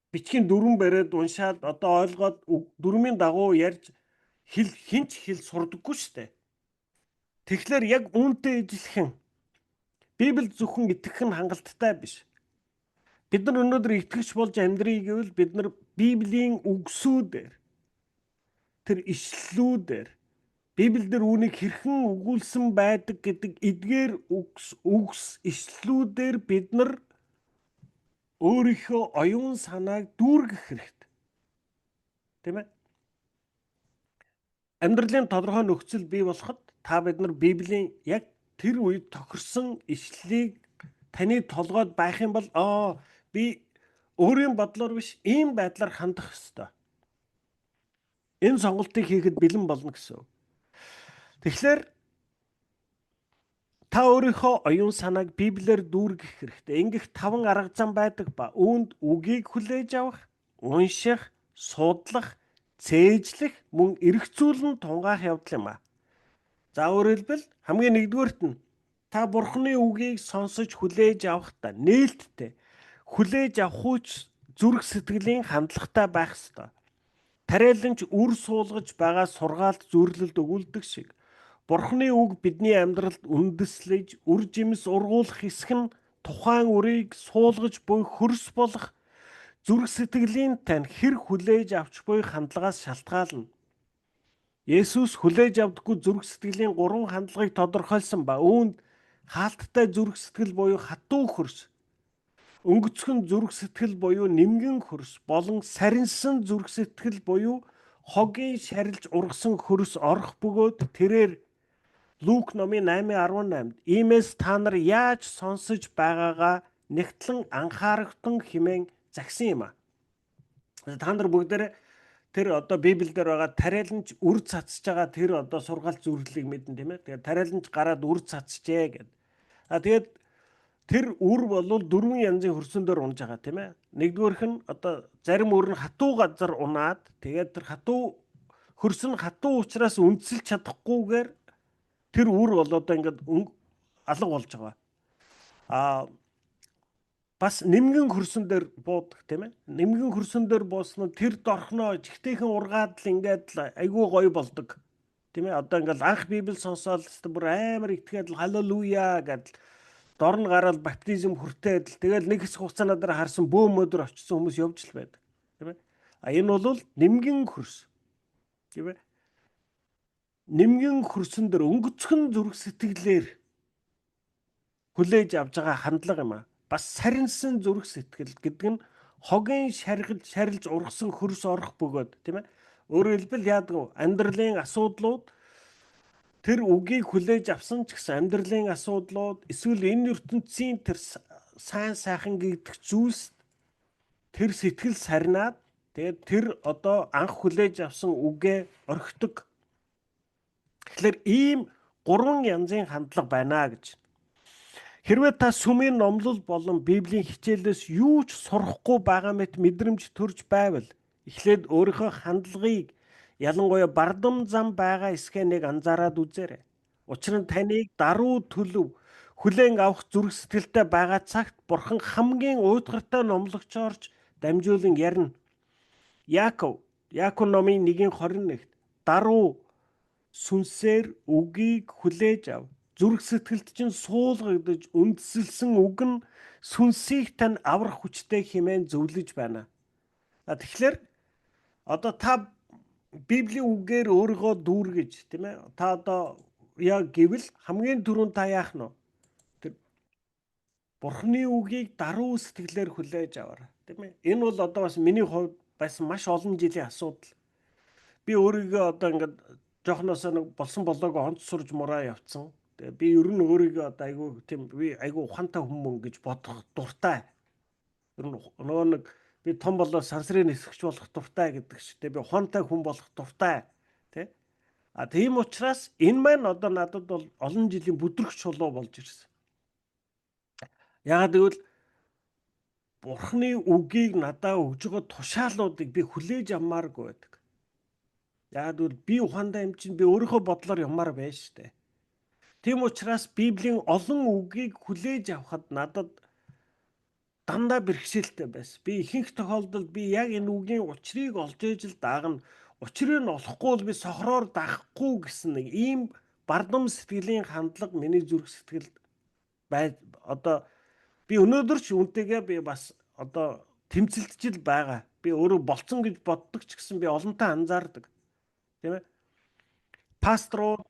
бичгийн дүрэн бариад уншаад одоо ойлгоод дүрмийн дагуу ярьж хинч хэл сурдаггүй шүү дээ. Тэгэхээр яг үүнтэй ижилхэн Библийг зөвхөн итгэх нь хангалттай биш. Бид нар өнөөдөр итгэгч болж амьдрий гэвэл бид нар Библийн үгсүүдээр тэр ишлэлүүдээр Библиэлд үүнийг хэрхэн өгүүлсэн байдаг гэдэг эдгээр үгс ишлэлүүдээр бид нар өөрийнхөө оюун санааг дүүргэх хэрэгтэй. Тийм ээ? Амьдралын тодорхой нөхцөл бий болоход та бид нар Библийн яг тэр үед тохирсон ишлэлийг таны толгойд байх юм бол би өөрийн бодлоор биш ийм байдлаар хандах ёстой. Энэ сонголтыг хийхэд бэлэн болно гэсэн. Тэгэхээр та өөрийнхөө оюун санааг Библиэр дүүргэх хэрэгтэй. Ингэх 5 арга зам байдаг ба үүнд үгийг хүлээж авах, унших, судлах, цээжлэх, мөн эргцүүлэн тунгаах явдал юм аа. За өөрөөр хэлбэл хамгийн нэгдүгээрт нь та Бурхны үгийг сонсож хүлээж авахдаа нээлттэй хүлээж авахуйч зүрх сэтгэлийн хандлагатай байх ёстой. Тариаланч үр суулгаж байгаа сургаалт зүрлэлд өгүүлдэг шиг Бурхны үг бидний амьдралд үндэслэж үр жимс ургуулах хэсэг нь тухайн үрийг суулгаж буй хөрс болох зүрх сэтгэлийн тань хэр хүлээж авч буй хандлагаас шалтгаална. Есүс хүлээж авдаггүй зүрх сэтгэлийн 3 хандлагыг тодорхойлсон ба үүнд хаалттай зүрх сэтгэл буюу хатуу хөрс, өнгөцгөн зүрх сэтгэл буюу нимгэн хөрс болон сарнсан зүрх сэтгэл буюу хогийн шарилж ургасан хөрс орох бөгөөд тэрээр Лук номын 8:18-д иймээс та нар яаж сонсож байгаагаа нэгтлэн анхаарахтун хэмээн загсан юм аа. Та нар бүгдээрээ тэр одоо Библиэлд байгаа тариаланч үр цацж байгаа тэр одоо сургаалт зүрлэлийг мэднэ тийм ээ. Тэгээд тариаланч гараад үр цацжээ гэдэг. Тэгээд тэр үр бол 4 янзын хөрсөндөр унж байгаа тийм ээ. Нэгдүгээрх нь одоо зарим үр нь хатуу газар унаад тэгээд тэр хатуу хөрс нь хатуу учраас үндсэлж чадахгүйгээр тэр үр бол одоо ингээд алга болж байгаа. бас нэмгэн хөрсөн дээр буудаг тийм ээ. Нэмгэн хөрсөн дээр бууснаа тэр дорхноо жигтэйхэн ургаад л ингээд л айгүй гоё болдог. Тийм ээ. Одоо ингээд анх Библи сонсоод л бүр амар итгээд л халелуя гэдэл дор нь гараад баптизм хүртээд л тэгэл нэг хэсэг хугацаанаа дараа харсан бөөм өдөр очсон хүмүүс явж л байдаг. Тийм ээ. А энэ бол нэмгэн хөрс. Тийм ээ. Нэмгэн хөрсөн дээр өнгөцгөн зүрх сэтгэлээр хүлээж авж байгаа хандлага юм а. Бас сарнсан зүрх сэтгэл гэдэг нь хогийн шарилж ургасан хөрс орох бөгөөд тийм ээ. Өөрөөр хэлбэл яадаг вэ? Амьдралын асуудлууд тэр үгийг хүлээж авсан ч гэсэн амьдралын асуудлууд эсвэл энэ ертөнцийн тэр сайн сайхан гэдэг зүйлс тэр сэтгэл сарнаад тэгээд тэр одоо анх хүлээж авсан үгээ орхидог. Тэгэхээр ийм 3 янзын хандлага байна гэж. Хэрвээ та сүмийн номлол болон Библийн хичээлээс юу ч сурахгүй байгаа мэт мэдрэмж төрж байвал эхлээд өөрийнхөө хандлагыг ялангуяа бардам зам байгаа эсхэнэг анзаараад үзээрэй. Учир нь таныг даруй төлөв хүлээн авах зүрх сэтгэлтэй байгаа цагт Бурхан хамгийн уйтгартай номлогчоорч дамжуулан ярина. Яаков номын 1:21-т даруй сүнсээр үгийг хүлээж ав. Зүрх сэтгэлд чинь суулгагдаж үндсэлсэн үг нь сүнсийг тань аврах хүчтэй хэмээн зөвлөж байна. Тэгэхээр одоо та Библийн үгээр өөрийгөө дүүргэж тийм ээ. Та одоо яг гэвэл хамгийн түрүүнд та яах нь вэ? Тэр Бурхны үгийг даруй сэтгэлээр хүлээж аваарай. Тийм ээ. Энэ бол одоо бас миний хувьд бас маш олон жилийн асуудал. Би өөрийгөө одоо ингээд жоохноосоо нэг болсон болоог онц сурж мураа явцсан. Тэгээ би ер нь өөрийгөө одоо айгүй тийм би айгүй ухаантай хүмүүс гэж бодох дуртай. Ер нь нөгөө нэг би том болоо сансрын нисгч болох дуртай гэдэг чигтээ би ухаантай хүн болох дуртай тий. А тийм учраас энэ маань одоо надад бол олон жилийн бүдрэгч чулуу болж ирсэн. Яагаад гэвэл Бурхны үгийг надад өгж байгаа тушаалуудыг би хүлээж авмааргүй байдаг. Яагаад гэвэл би ухаантай юм чинь би өөрийнхөө бодлоор явмаар байж штэ. Тийм учраас Библийн олон үгийг хүлээж авахад надад дандаа бэрхшээлтэй байсан. Би ихэнх тохиолдолд би яг энэ үгийн учрыг олж ээж л даагна. Учрыг нь олохгүй бол би сохроор даахгүй гэсэн нэг ийм бардам сэтгэлийн хандлага миний зүрх сэтгэлд одоо би өнөөдөр ч үнтэйгээ би бас одоо тэмцэлдэж л байгаа. Би өөрөө болцсон гэж боддог ч гэсэн би олонтаа анзаардаг. Тийм ээ. Пасторууд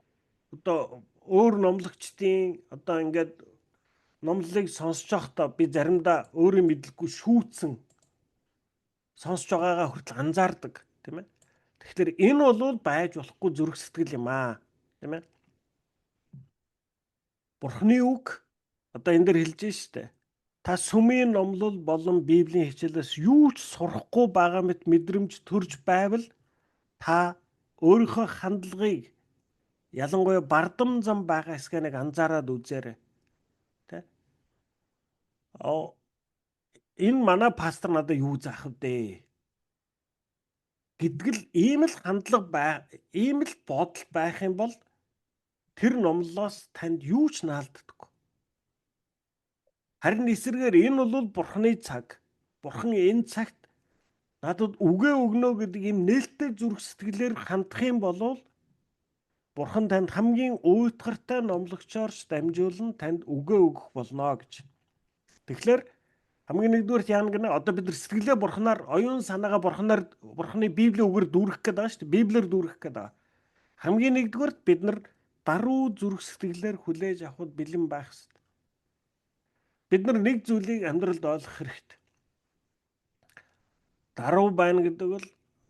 одоо өөр номлогчдын одоо ингээд номлолыг сонсож байхдаа би заримдаа өөрөө мэдлэггүй шүүцэн сонсож байгаагаа хүртэл анзаардаг тийм ээ. Тэгэхээр энэ бол байж болохгүй зүрх сэтгэл юм аа тийм ээ. Бурхны үг одоо энэ дэр хэлж штэ. Та сүмийн номлол болон Библийн хичээлээс юу ч сурахгүй байгаа мэт мэдрэмж төрж байвал та өөрийнхөө хандлагыг ялангуяа бардам зам байгаа эсхэнэг анзаараад үзээрэй. Энэ манай пастор надад юу заах вэ гэдгэл ийм л хандлага ийм л бодол байх юм бол тэр номлолоос танд юу ч наалддаггүй. Харин эсрэгээр энэ бол Бурхны цаг. Бурхан энэ цагт надад үгээ өгнө гэдэг ийм нээлттэй зүрх сэтгэлээр хандах юм бол Бурхан танд хамгийн уйтгартай номлогчоорч дамжуулан танд үгээ өгөх болно гэж. Тэгэхээр хамгийн нэгдүгээр яана гэнэ одоо бид нар сэтгэлээ Бурханаар оюун санаагаа Бурханы Библийн үгээр дүүргэх гээд байгаа шүү дээ. Библиэр дүүргэх гээд байгаа. Хамгийн нэгдүгээр бид нар даруй зүрх сэтгэлээр хүлээж авахд бэлэн байх хэрэгтэй. Бид нар нэг зүйлийг амьдралд ойлгох хэрэгтэй. Даруй байна гэдэг бол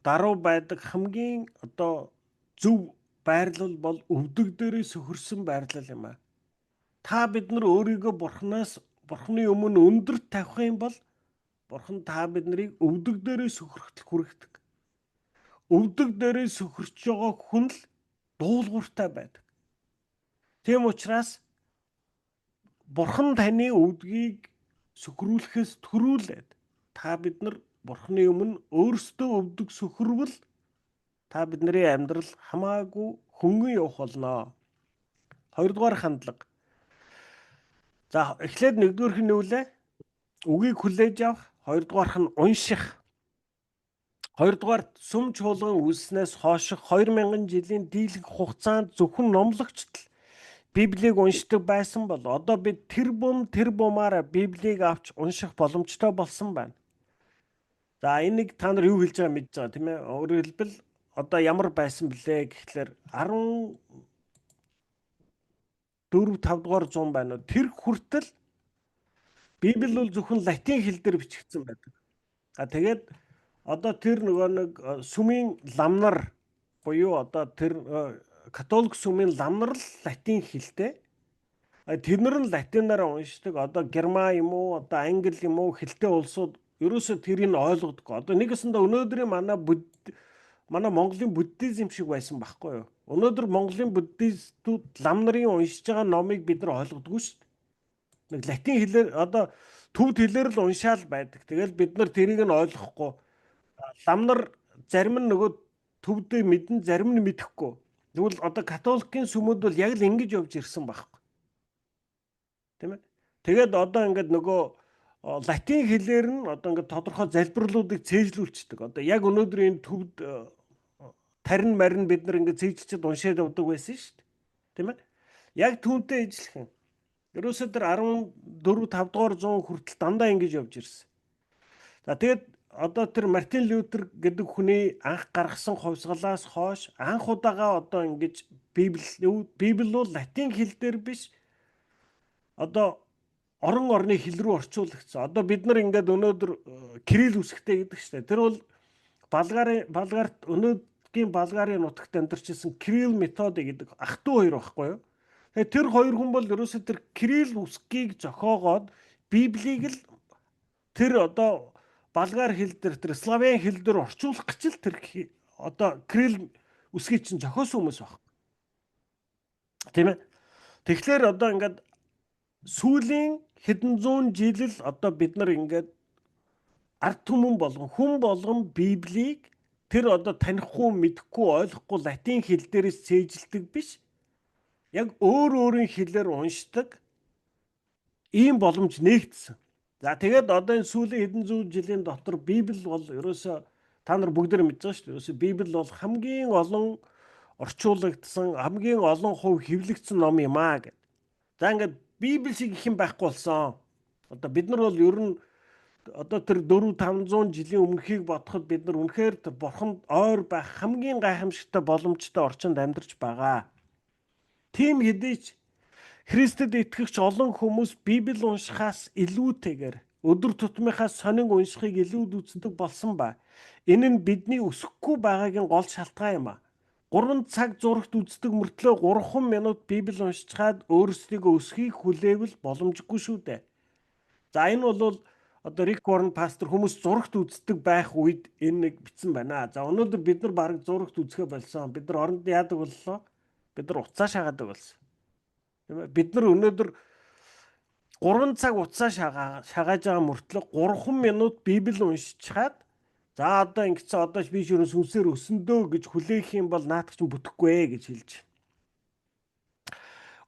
даруй байдаг хамгийн одоо зөв байрлал бол өвдөг дээрээ сөхөрсөн байрлал юм аа. Та бид нар өөрийгөө Бурханы өмнө өндөр тавих юм бол Бурхан та бид нарыг өвдөг дээрээ сөхөрхтөл хүргэдэг. Өвдөг дээрээ сөхөрч байгаа хүн л дуулууртай байдаг. Тийм учраас Бурхан таны өвдгийг сөхрүүлэхээс төрүүлээд та бид нар Бурханы өмнө өөрсдөө өвдөг сөхөрвөл та бидний амьдрал хамаагүй хөнгөн явах болно. Хоёрдугаар хандлага. За эхлээд нэгдүгээрх нь юу вэ? үгийг хүлээж авах, хоёрдугаарх нь унших. Хоёрдугаар сүм чуулган үлснээс хойших 2000 жилийн дийлэнх хугацаанд зөвхөн номлогчд Библийг уншдаг байсан бол одоо бид тэр бумаараа Библийг авч унших боломжтой болсон байна. За энийг та нар юу хэлж байгаа мэдж байгаа тийм ээ. Өөрөөр хэлбэл одоо ямар байсан блэ гэхлээр 14 5 дугаар зуун байна. Тэр хүртэл Библи бол зөвхөн латин хэл дээр бичигдсэн байдаг. Тэгээд одоо тэр нөгөө нэг сүмийн ламнар буюу одоо тэр католик сүмийн ламнар л латин хэлтэй. Тэднэр нь латинаар уншдаг. Одоо герман юм уу, одоо англи юм уу хэлтэй улсууд ерөөсөө тэрийг ойлгодоггүй. Одоо нэгэсэндээ өнөөдрийн манай Монголын буддизм шиг байсан байхгүй юу? Өнөөдөр Монголын буддистууд лам нарын уншиж байгаа номыг бид нар ойлгодоггүй шүү дээ. Нэг латин хэлээр одоо төвд хэлээр л уншаал байдаг. Тэгэл бид нар тэрийг нь ойлгохгүй. Лам нар зарим нь нөгөө төвдөө мэдэн, зарим нь мэдэхгүй. Тэгвэл одоо католикийн сүмүүд бол яг л ингэж явж ирсэн байхгүй. Тийм ээ. Тэгээд одоо ингээд нөгөө латин хэлээр нь одоо ингээд тодорхой залбирлуудыг цээжлүүлчихдэг. Одоо яг өнөөдрийн төвд тарин марин бид нар ингээд цээжчихэд уншаад явдаг байсан шүү дээ. Тийм ээ. Яг түүнтэй ижилхэн. Ерөөсөө тэр 14 5 дугаар зуун хүртэл дандаа ингэж явж ирсэн. За тэгээд одоо тэр Мартин Лютер гэдэг хүний анх гаргасан хувьсгалаас хойш анх удаага одоо ингэж Библи бол латин хэл дээр биш одоо орон орны хэл рүү орчуулагдсан. Одоо бид нар ингээд өнөөдөр кирилл үсгтэй гэдэг чинь тэр бол Болгарт өнөөдрийн Болгарын нутагт амьдарчсэн Кирилл методи гэдэг ах トゥ хоёр байхгүй юу? Тэгээ тэр хоёр хүн бол ерөөсөө тэр кирилл үсгийг зохиогоод Библийг л тэр одоо болгар хэл дээр тэр славян хэл дээр орчуулах гэж л тэр одоо кирилл үсгийг чинь зохиосон хүмүүс баг. Тийм ээ. Тэгэхээр одоо ингээд сүүлийн хэдэн зуун жил л одоо бид нар ингээд ард түмэн болгон хүн болгон Библийг тэр одоо танихгүй, мэдэхгүй, ойлгохгүй латин хэл дээрээс цээжилдэг биш. Яг өөрийн хэлээр уншдаг ийм боломж нээгдсэн. За тэгээд одоо энэ сүүлийн хэдэн зуун жилийн дотор Библи бол ерөөсөө та нар бүгд мэдж байгаа шүү дээ. Ерөөсөө Библи бол хамгийн олон орчуулагдсан, хамгийн олон хувь хэвлэгдсэн ном юм аа гэд. За ингээд Библи шиг их юм байхгүй болсон. Одоо бид нар бол ер нь одоо тэр 400-500 жилийн өмнөхийг бодоход бид нар үнэхээр тэр бурханд ойр байх хамгийн гайхамшигтай боломжтой орчинд амьдарч байгаа. Тийм хэдий ч Христэд итгэгч олон хүмүүс Библи уншихаас илүүтэйгээр өдөр тутмынхаа сонин уншихыг илүүд үздэг болсон ба. Энэ нь бидний өсөхгүй байгаагийн гол шалтгаан юм а. 3 цаг зурагт үздэг мөртлөө 3 минут Библи уншичаад өөрсдийгөө өсөхийг хүлээвэл боломжгүй шүү дээ. За энэ бол одоо Рик Warren пастор хүмүүс зурагт үздэг байх үед энэ нэг бичсэн байна. За өнөөдөр бид нар баг зурагт үзэхэ болсон. Бид нар оронд яадаг боллоо? Бид нар уцаа шаагадаг болсон. Тийм ээ. Бид нар өнөөдөр 3 цаг уцаа шагааж байгаа мөртлөө 3 минут Библи уншичаад за одоо ингэсэн одоо би шүрэн сүнсээр өсөндөө гэж хүлээх юм бол наадах чинь бүтэхгүй ээ гэж хэлж.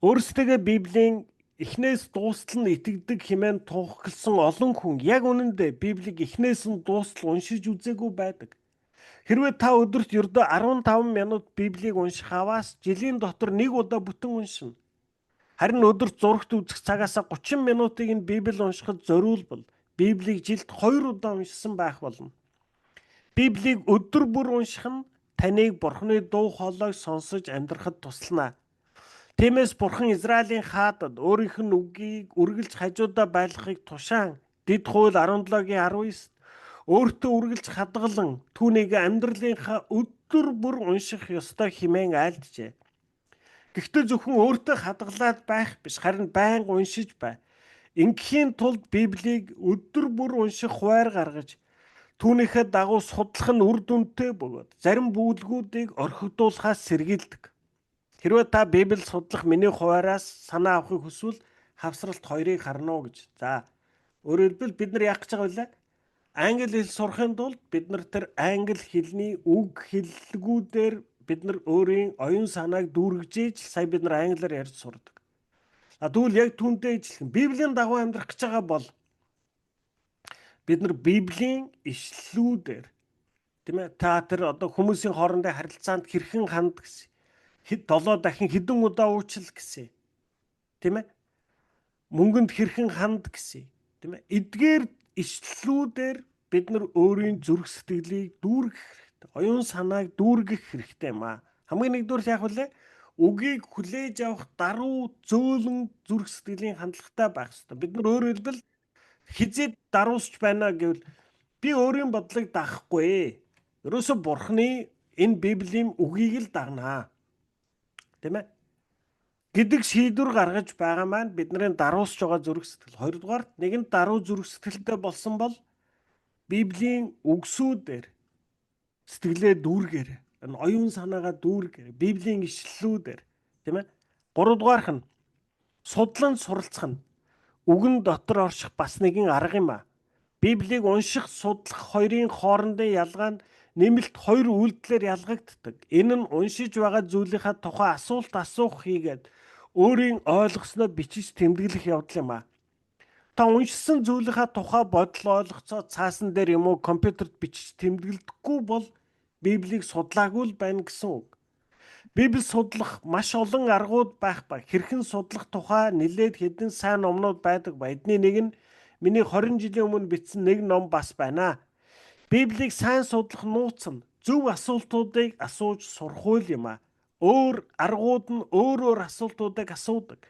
Өөрсдөө Библийн эхнээс дуустал нь итгэдэг хэмээн тунхагласан олон хүн яг үнэндээ Библийг эхнээс нь дуустал уншиж үзээгүй байдаг. Хэрвээ та өдөрт ердөө 15 минут Библийг унших аваас жилийн дотор нэг удаа бүтэн уншина. Харин өдөрт зурагт үзэх цагаас 30 минутыг нь Библи уншихад зориулбал Библийг жилд 2 удаа уншсан байх болно. Библийг өдөр бүр унших нь таныг Бурхны дуу хоолойг сонсож амьдрахад туслана. Тиймээс Бурхан Израилийн хаадад өөрийнх нь үгийг үргэлж хажуудаа байлгахыг тушаан Дэд хууль 17-гийн 19-т өөртөө үргэлж хадгалан түүнийг амьдралынхаа өдөр бүр унших ёстой хэмээн айлджээ. Гэхдээ зөвхөн өөртөө хадгалаад байх биш харин байнга уншиж бай. Ингэхийн тулд Библийг өдөр бүр унших хуваар гаргаж түүнийхээ дагуу судлах нь үр дүнтэй бөгөөд зарим бүлгүүдийг орхигдуулахаас сэргийлдэг. Хэрвээ та Библи судлах миний хуваараас санаа авахыг хүсвэл хавсралт 2-ыг харна уу гэж. За өөрөөр хэлбэл бид нар яах гэж байгаа вэ? Англи хэл сурахын тулд бид нар тэр англи хэлний үг хэллэгүүдээр бид нар өөрийн оюун санааг дүүргэж сая бид нар англиар ярьж сурдаг. Тэгвэл яг түүнтэй ижилхэн Библийн дагуу амьдрах гэж байгаа бол бид нар Библийн ишлэлүүдээр тийм ээ та тэр одоо хүмүүсийн хоорондын харилцаанд хэрхэн ханд гэсэн. 7 дахин хэдэн удаа уучлал гэсэн. Тийм ээ? Мөнгөнд хэрхэн ханд гэсэн. Тийм ээ? Эдгээр ишлэлүүдээр бид нар өөрийн зүрх сэтгэлийг дүүргэх хэрэгтэй. Оюун санааг дүүргэх хэрэгтэй юм аа. Хамгийн нэгдүгээр яах вүлээ? Үгийг хүлээж авах даруй зөөлөн зүрх сэтгэлийн хандлагатай байх хэрэгтэй. Бид нар өөрөөр хэлбэл хизээд даруусч байна гэвэл би өөрийн бодлыг дагахгүй. Ерөөсө Бурхны энэ Библийн үгийг л дагнаа. Тийм ээ? Гэдэг шийдвэр гаргаж байгаа маань бидний даруусж байгаа зүрх сэтгэл. Хоёрдугаарт нэгэн даруй зүрх сэтгэлтэй болсон бол Библийн үгсүүдээр сэтгэлээ дүүргэр. Энэ оюун санаагаа дүүргэр. Библийн ишлэлүүдээр, тийм ээ? Гуравдугаарх нь судлан суралцах нь үгэн дотор орших бас нэгэн арга юм аа. Библийг унших, судлах хоёрын хоорондын ялгаа нь нэмэлт хоёр үйлдэлээр ялгагддаг. Энэ нь уншиж байгаа зүйлийнхаа тухай асуулт асуух хийгээд өөрийн ойлгосноо бичиж тэмдэглэх явдал юм аа. Та уншсан зүйлийнхаа тухай бодол ойлгоцоо цаасан дээр юм уу компьютерт бичиж тэмдэглэдэггүй бол Библийг судлаагүй л байна гэсэн үг. Библи судлах маш олон аргууд байх ба хэрхэн судлах тухай нэлээд хэдэн сайн номнууд байдаг ба эдний нэг нь миний 20 жилийн өмнө бичсэн нэг ном бас байна. Библийг сайн судлах нууц нь зөв асуултуудыг асууж сурах үйл юм аа. Өөр аргууд нь өөр асуултуудыг асуудаг.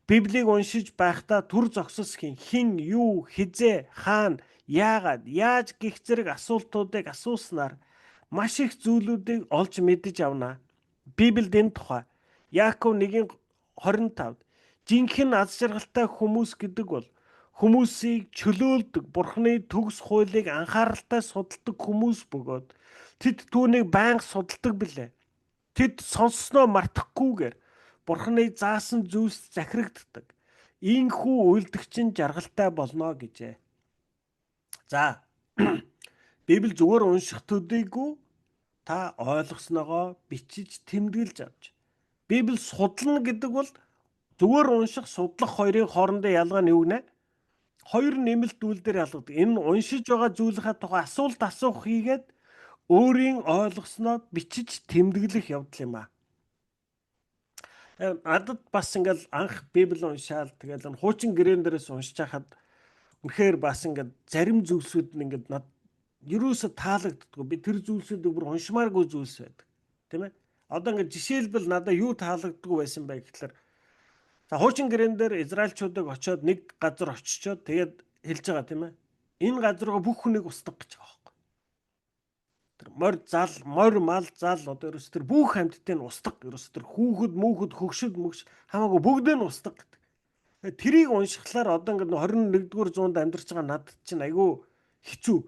Библийг уншиж байхдаа түр зогсос хэн, юу, хизээ, хаана, яагаад, яаж гих зэрэг асуултуудыг асууснаар маш их зүйлүүдийг олж мэдэж авнаа. Библиэд энэ тухай Яаков 1:25 жинхэнэ аз жаргалтай хүмүүс гэдэг бол хүмүүсийг чөлөөлдөг, Бурхны төгс хуулийг анхааралтай судалдаг хүмүүс бөгөөд тэд түүнийг байнга судалдаг билээ. Тэд сонссноо мартахгүйгээр Бурхны заасан зүйлс захирагддаг. Ийхүү үйлдэгчин жаргалтай болно гэжээ. За. Библи зүгээр унших төдийгүй та ойлгосноогоо бичиж тэмдэглэж авч. Библи судлана гэдэг бол зүгээр унших, судлах хоёрын хоорондын ялгаа нь юу гэнэ? Хоёр нэмэлт үйлдэл ялгадаг. Энэ уншиж байгаа зүйлийнхаа тухай асуулт асуух хийгээд өөрийн ойлгосноо бичиж тэмдэглэх явдал юм аа. Надад бас ингээл анх Библи уншаал тэгэл хуучин гэрээн дээрээс уншиж хахад үнэхээр бас ингээд зарим зүйлсүүд нь ингээд над ерөөсө таалагддаггүй. Би тэр зүйлсүүдийг бүр уншмааргүй зүйлс байдаг. Тийм ээ? Одоо ингээд жишээлбэл надад юу таалагддаггүй байсан бэ гэхэлэр за хуучин гэрээн дээр израильчуудыг очиод нэг газар очичоод тэгээд хэлж байгаа тийм ээ. Энэ газар руу бүх хүнийг устгах гэж байгаа байхгүй. Тэр морь мал зал одоо ерөөс тэр бүх амьтдыг нь устгах. Ерөөс тэр хүүхэд мөнхөд хөгшөд мөгш хамаагүй бүгдээ нь устгах гэдэг. Тэрийг уншихлаар одоо ингээд 21-р зуунд амьдарч байгаа над чинь айгүй хэцүү.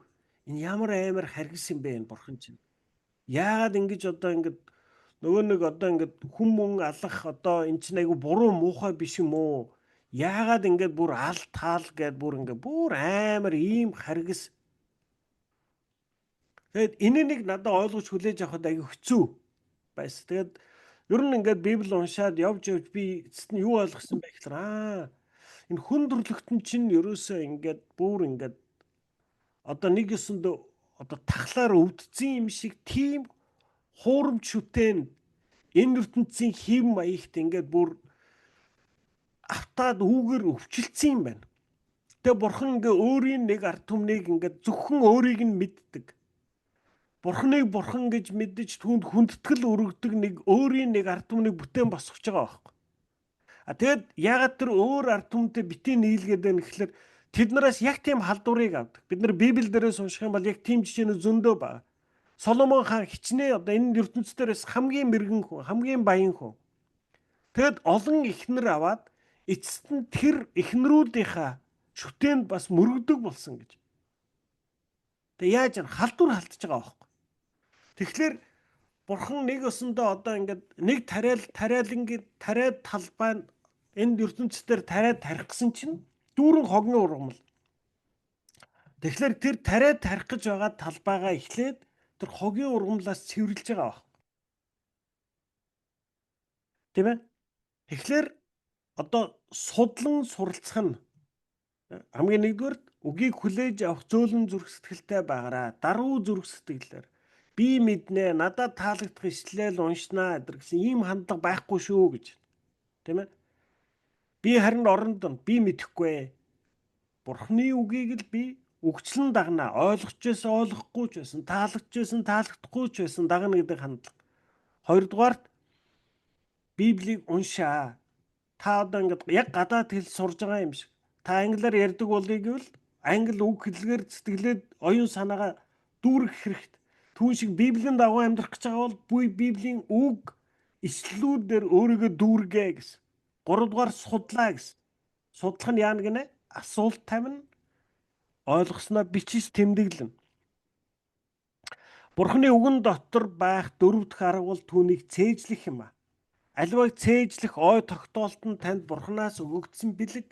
Энэ ямар амар харгис юм бэ энэ бурхан чинь. Яагаад ингэж одоо ингээд нөгөө нэг одоо ингээд хүм алах одоо эн чинь айгүй буруу муухай биш юм уу? Яагаад ингээд бүр ал таал гэд бүр ингээд бүр амар ийм харгис. Тэгэд энийг надад ойлгож хүлээж авахд айгүй хэцүү байсан. Тэгэд ер нь ингээд Библи уншаад явж би эцэст нь юу ойлгосон бэ гэхээр энэ хүн төрлөختн чинь ерөөсөө ингээд бүр ингээд одоо нэг ёсонд одоо тахлаар өвдсөн юм шиг тийм хуурамч шүтэн энэ ертөнцийн хэв маягт ингээд бүр автаад үүгээр өвчлцсэн юм байна. Тэгээ бурхан ингээ өөрийн нэг ард түмнийг ингээд зөвхөн өөрийг нь мэддэг. Бурханыг бурхан гэж мэдэж түүнд хүндэтгэл өргөдөг нэг өөрийн нэг ард түмнийг бүтээн босгож байгаа байхгүй. Тэгэд ягаад тэр өөр ард түмтэй битээ нийлгээд байна гэхэлэр тэд нараас яг тийм халдварыг авдаг. Бид нар Библи дээрээс унших юм бол яг тийм жишээнүүд зөндөө байна. Соломон хаан хичнээн одоо энэ ертөнцийн хамгийн мэрэгэн хүн, хамгийн баян хүн. Тэгэд олон эхнэр аваад эцэст нь тэр эхнэрүүдийнхаа шүтээнд бас мөрөгдөг болсон гэж. Тэг яаж ин халдвар халтж байгаа байхгүй. Тэгэхээр бурхан нэг өсөндөө одоо ингээд нэг тариад талбай энэ ертөнцийн тариад тарих гэсэн чинь дүүрэн хогны ургамал. Тэгэхээр тэр тариад тарих гэж байгаа талбайгаа эхлээд тэр хогийн ургамлаас цэвэрлж байгаа баг. Тийм ээ? Тэгэхээр одоо судлан суралцах нь хамгийн нэгдүгээр Үгийг хүлээж авах зөөлөн зүрх сэтгэлтэй байгаарай. Даруй зүрх сэтгэлээр би мэднэ, надад таалагдах ишлэл уншнаа гэсэн ийм хандлага байхгүй шүү гэж. Тийм ээ? Би харин оронд нь би мэдэхгүй. Бурхны үгийг л би үгчлэн дагнаа. Ойлгож байсан, ойлгохгүй ч байсан, таалагдж байсан, таалагдахгүй ч байсан дагна гэдэг хандлага. Хоёрдугаарт Библийг уншаа. Та одоо ингээд яг гадаад хэл сурж байгаа юм шиг. Та англиар ярьдаг болъё гэвэл англи үг хэллэгээр сэтгэлээд оюун санаагаа дүүргэх хэрэгтэй. Түүн шиг Библийн дагуу амьдрах гэж байгаа бол буй Библийн үг ишлэлүүдээр өөрийгөө дүүргээ гэсэн. Гуравдугаар судлаа гэсэн. Судлах нь яана гинэ? Асуулт тавина. Ойлгосноо бичиж тэмдэглэн. Бурхны үгэн дотор байх дөрөв дэх арга бол түүнийг цээжлэх юм а. Аливааг цээжлэх ой тогтоолт нь танд Бурханаас өгөгдсөн бэлэг.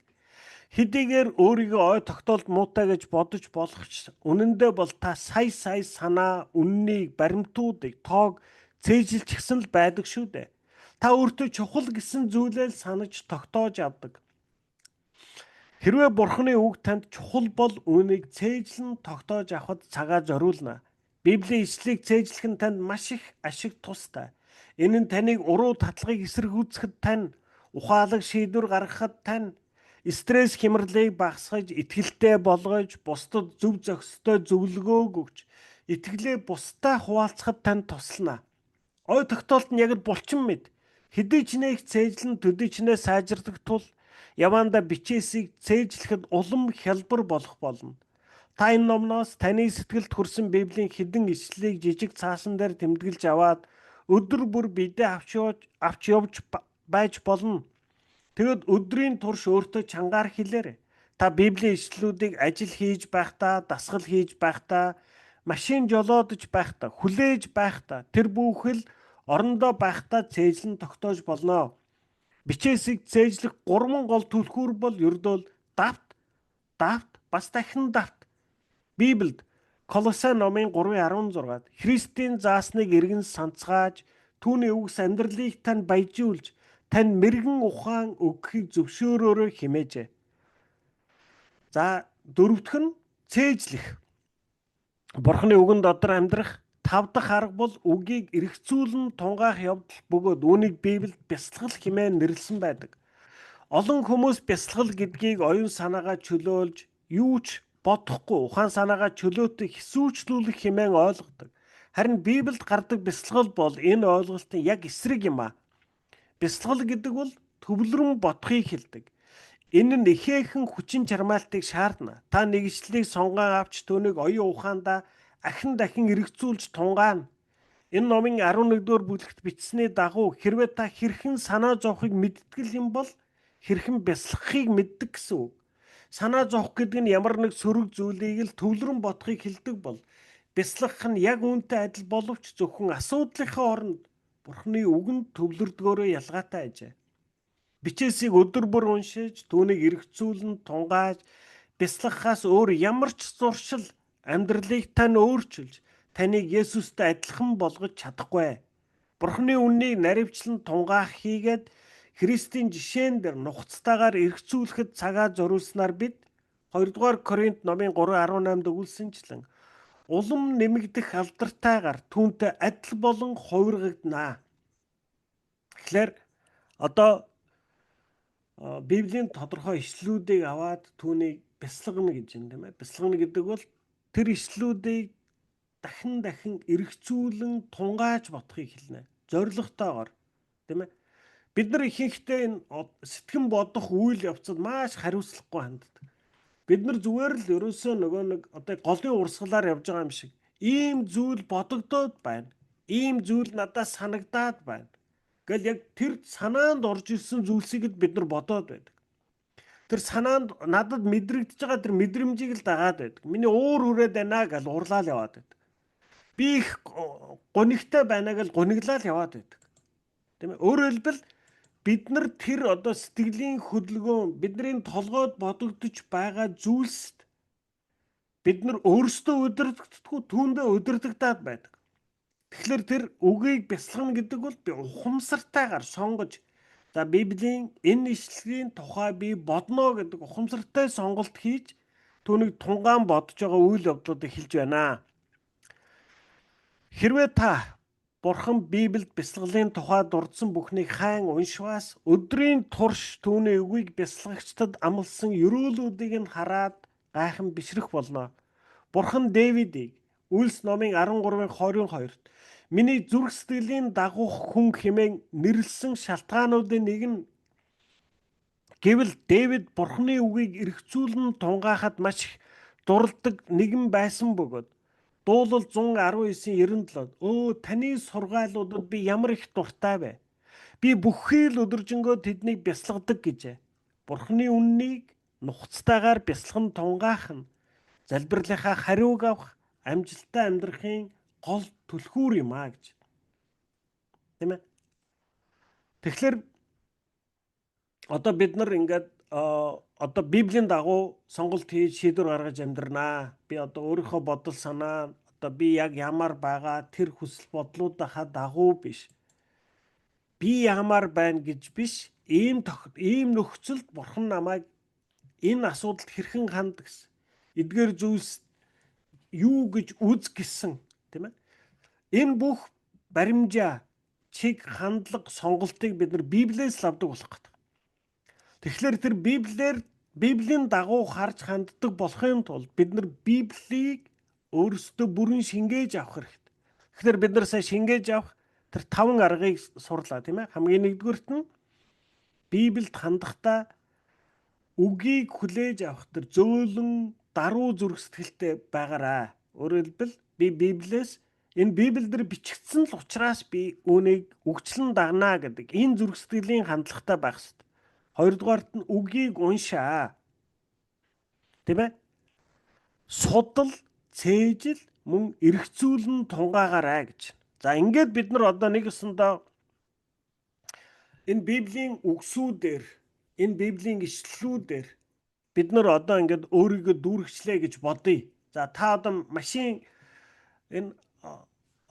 Хэдийгээр өөрийгөө ой тогтоолт муутай гэж бодож болох ч үнэндээ бол та сая санаа, үннийг, баримтуудыг, тоог цээжилчихсэн л байдаг шүү дээ. Та өөртөө чухал гэсэн зүйлээ санаж тогтоож авдаг. Хэрвээ Бурхны үг танд чухал бол үүнийг цээжлэн тогтоож авахд цагаа зориулна. Библийн ишлэлийг цээжлэх нь танд маш их ашиг тустай. Энэ нь таныг уруу татлагыг эсэргүүцэхэд тань, ухаалаг шийдвэр гаргахад тань, стресс хямралыг багасгаж, итгэлтэй болгож, бусдад зөв зохистой зөвлөгөөг өгч, итгэлээ бусдаа хуваалцахад тань туслана. Ой тогтоолт нь яг л булчин мэд. Хэдий ч нэг цээжлэн төдий ч нэ сайжирдаг тул яванда бичээсийг цээжлэхэд улам хялбар болох болно. Та энэ номноос таны сэтгэлд хүрсэн Библийн хэдэн ишлэлийг жижиг цаасан дээр тэмдэглэж аваад өдөр бүр бидээ авч явж байж болно. Тэгэд өдрийн турш өөртөө чангаар хэлээрэй. Та Библийн ишлэлүүдийг ажил хийж байхдаа, дасгал хийж байхдаа, машин жолоодож байхдаа, хүлээж байхдаа, тэр бүхэл орондоо байхдаа цээжлэн тогтоож болно. Бичээсийг цээжлэх 3 гол түлхүүр бол ердөө давт, бас дахин давт. Библиэд Колосай номын 3:16-д Христийн заасныг эргэн санацгааж, түүний үгс амьдралыг тань баяжуулж, тань мэрэгэн ухаан өгөхийг зөвшөөрөөрэй хэмээжээ. За, дөрөвдөх нь цээжлэх. Бурхны үгэн дотор амьдрах 5 дахь арга бол үгийг эргцүүлэн тунгаах явдал бөгөөд үүнийг Библиэд бясалгал хэмээн нэрлсэн байдаг. Олон хүмүүс бясалгал гэдгийг оюун санаагаа чөлөөлж, юу ч бодохгүй ухаан санаагаа чөлөөтэй хэсүүчлүүлэх хэмээн ойлгодог. Харин Библиэд гардаг бясалгал бол энэ ойлголтын яг эсрэг юм а. Бясалгал гэдэг бол төвлөрөн бодохыг хэлдэг. Энэ нь ихээхэн хүчин чармаалтыг шаардна. Та нэгжлийг сонгон авч түүнийг оюун ухаандаа дахин эргцүүлж тунгаана. Энэ номын 11-р бүлэгт бичсэний дагуу хэрвээ та хэрхэн санаа зовхыг мэдтгэл юм бол хэрхэн бясалгахыг мэддэг гэсэн үг. Санаа зовх гэдэг нь ямар нэг сөрөг зүйлийг л төвлөрөн бодохыг хэлдэг бол бясалгах нь яг үүнтэй адил боловч зөвхөн асуудлынхаа оронд Бурхны үгэнд төвлөрдгөөрөө ялгаатай ажээ. Бичээсийг өдөр бүр уншиж, түүнийг эргцүүлэн тунгааж, бясалгахаас өөр ямар ч зуршил амьдралыг тань өөрчилж, таныг Есүстэй адилхан болгож чадахгүй. Бурхны үннийг наривчлан тунгаах хийгээд Христийн жишээн дээр нухацтайгаар эргцүүлэхэд цагаа зориулснаар бид 2-р Коринт номын 3:18-д өгүүлсэнчлэн улам нэмэгдэх алдартайгаар түүнтэй адил болон хувиргагданаа. Тэгэхээр одоо Библийн тодорхой ишлүүдийг аваад түүнийг бясалгана гэж юм тийм ээ. Бясалгана гэдэг бол тэр ишлүүдийг дахин эргцүүлэн тунгааж бодохыг хэлнэ. Зоригтойгоор тийм ээ. Бид нар ихэнхдээ энэ сэтгэн бодох үйл явцад маш хариуцлагагүй ханддаг. Бид нар зүгээр л ерөөсөө нөгөө нэг одоо голын урсгалаар явж байгаа юм шиг ийм зүйл бодогдоод байна. Ийм зүйл надад санагдаад байна. Гэл яг тэр санаанд орж ирсэн зүйлсийг бид нар бодоод байдаг. Тэр санаанд надад мэдрэгдэж байгаа тэр мэдрэмжийг л дагаад байдаг. Миний уур хүрээд байна гэл урлаал яваад байдаг. Би их гонигтай байна гэл гониглал яваад байдаг. Тийм ээ. Өөрөөр хэлбэл бид нар тэр одоо сэтгэлийн хөдөлгөөн бидний толгойд бодогдож байгаа зүйлсд бид нар өөрсдөө удирддаггүй түүндээ удирдагдаад байдаг. Тэгэхээр тэр үгийг бясалгана гэдэг бол би ухамсартайгаар сонгож Библийн энэ ишлэгийн тухай би бодно гэдэг ухамсартай сонголт хийж түүнийг тунгаан бодож байгаа үйл явдлуудыг хэлж байна. Хэрвээ та Бурхан Библиэд бясалгалын тухай дурдсан бүхнийг хайн уншваас өдрийн турш түүний үгийг бясалгагчдад амласан ёроолуудыг нь хараад гайхан бишрэх болно. Бурхан Дэвидийг Үлс номын 13:22-т миний зүрх сэтгэлийн дагуух хүн хэмээн нэрлсэн шалтгаануудын нэг нь гэвэл Дэвид Бурханы үгийг эргцүүлэн тунгаахад маш их дурладаг нэгэн байсан бөгөөд Дуулал 119:97 таны сургаалуудад би ямар их дуртай вэ? Би бүхий л өдөржингөө тэднийг бясалгадаг гэжээ. Бурханы үннийг нухацтайгаар бясалган тунгаах нь залбирлынхаа хариуг авах амжилттай амьдрахын гол түлхүүр юм аа гэж. Тийм ээ. Тэгэхээр одоо бид нар ингээд одоо Библийн дагуу сонголт хийж шийдвэр гаргаж амьдрнаа. Би одоо өөрийнхөө бодол санаа одоо би яг ямар байгаа тэр хүсэл бодлуудынхаа дагуу биш. Би ямар байна гэж биш. Ийм нөхцөлд Бурхан намайг энэ асуудалд хэрхэн ханд гэсэн. Эдгээр зүйлс юу гэж үз гэсэн, тийм ээ. Энэ бүх баримжаа, чиг, хандлага, сонголтыг бид нар Библиэс л авдаг болох гэдэг. Тэгэхээр тэр Библийн дагуу харж ханддаг болохын тулд бид нар Библийг өөрсдөө бүрэн шингээж авах хэрэгтэй. Тэгэхээр бид нар сая шингээж авах тэр 5 аргыг сурлаа, тийм ээ. Хамгийн нэгдүгüрт нь Библиэд хандахдаа үгийг хүлээж авах тэр зөөлөн даруй зүрх сэтгэлтэй байгаарай. Өөрөөр хэлбэл би Библиэс энэ Библиэлд бичигдсэн л учраас би үүнийг үгчлэн дагнаа гэдэг энэ зүрх сэтгэлийн хандлагатай байх хэрэгтэй. Хоёрдугаарт нь үгийг уншаа. Тийм ээ? Судал, цээжил, мөн эргцүүлэн тунгаагаарай гэж. За ингээд бид нар одоо нэг өсөндөө энэ Библийн үгсүүдээр, энэ Библийн ишлэлүүдээр бид нар одоо ингээд өөрийгөө дүүргэчлээ гэж бодъё. За та одоо машин энэ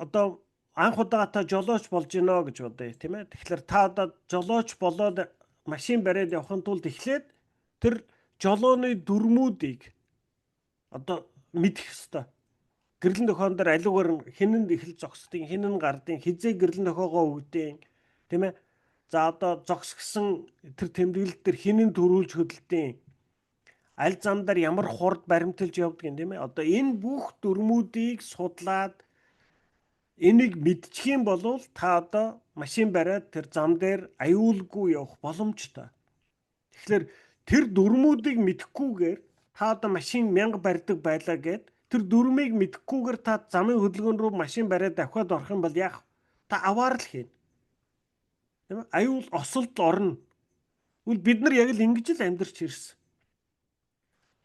одоо анх удаа та жолооч болж гинэ гэж бодъё, тийм ээ? Тэгэхээр та одоо жолооч болоод машин бариад явахын тулд эхлээд тэр жолооны дүрмүүдийг одоо мэдэх ёстой. Гэрлэн төхөөн дээр аливаар хинэнд эхэл зогсдгийг, хинэн гардыг, хизээ гэрлэн төхөөгөө өгдөг, тийм ээ. За одоо зогсгсон тэр тэмдэглэл дээр хинэн төрүүлж хөдөлдөг. Аль зам дээр ямар хурд баримталж явдаг юм, тийм ээ. Одоо энэ бүх дүрмүүдийг судлаад энийг мэдчих юм бол та одоо машин бариад тэр зам дээр аюулгүй явах боломжтой. Тэгэхээр тэр дүрмүүдийг мэдэхгүйгээр та одоо машин 1000 барьдаг байлаа гэд тэр дүрмийг мэдэхгүйгээр та замын хөдөлгөөн рүү машин бариад давхад орох юм бол яах вэ? Та аваар л хийнэ. Тийм ээ? Аюул осолд орно. Үл бид нар яг л ингэж л амьдарч ирсэн.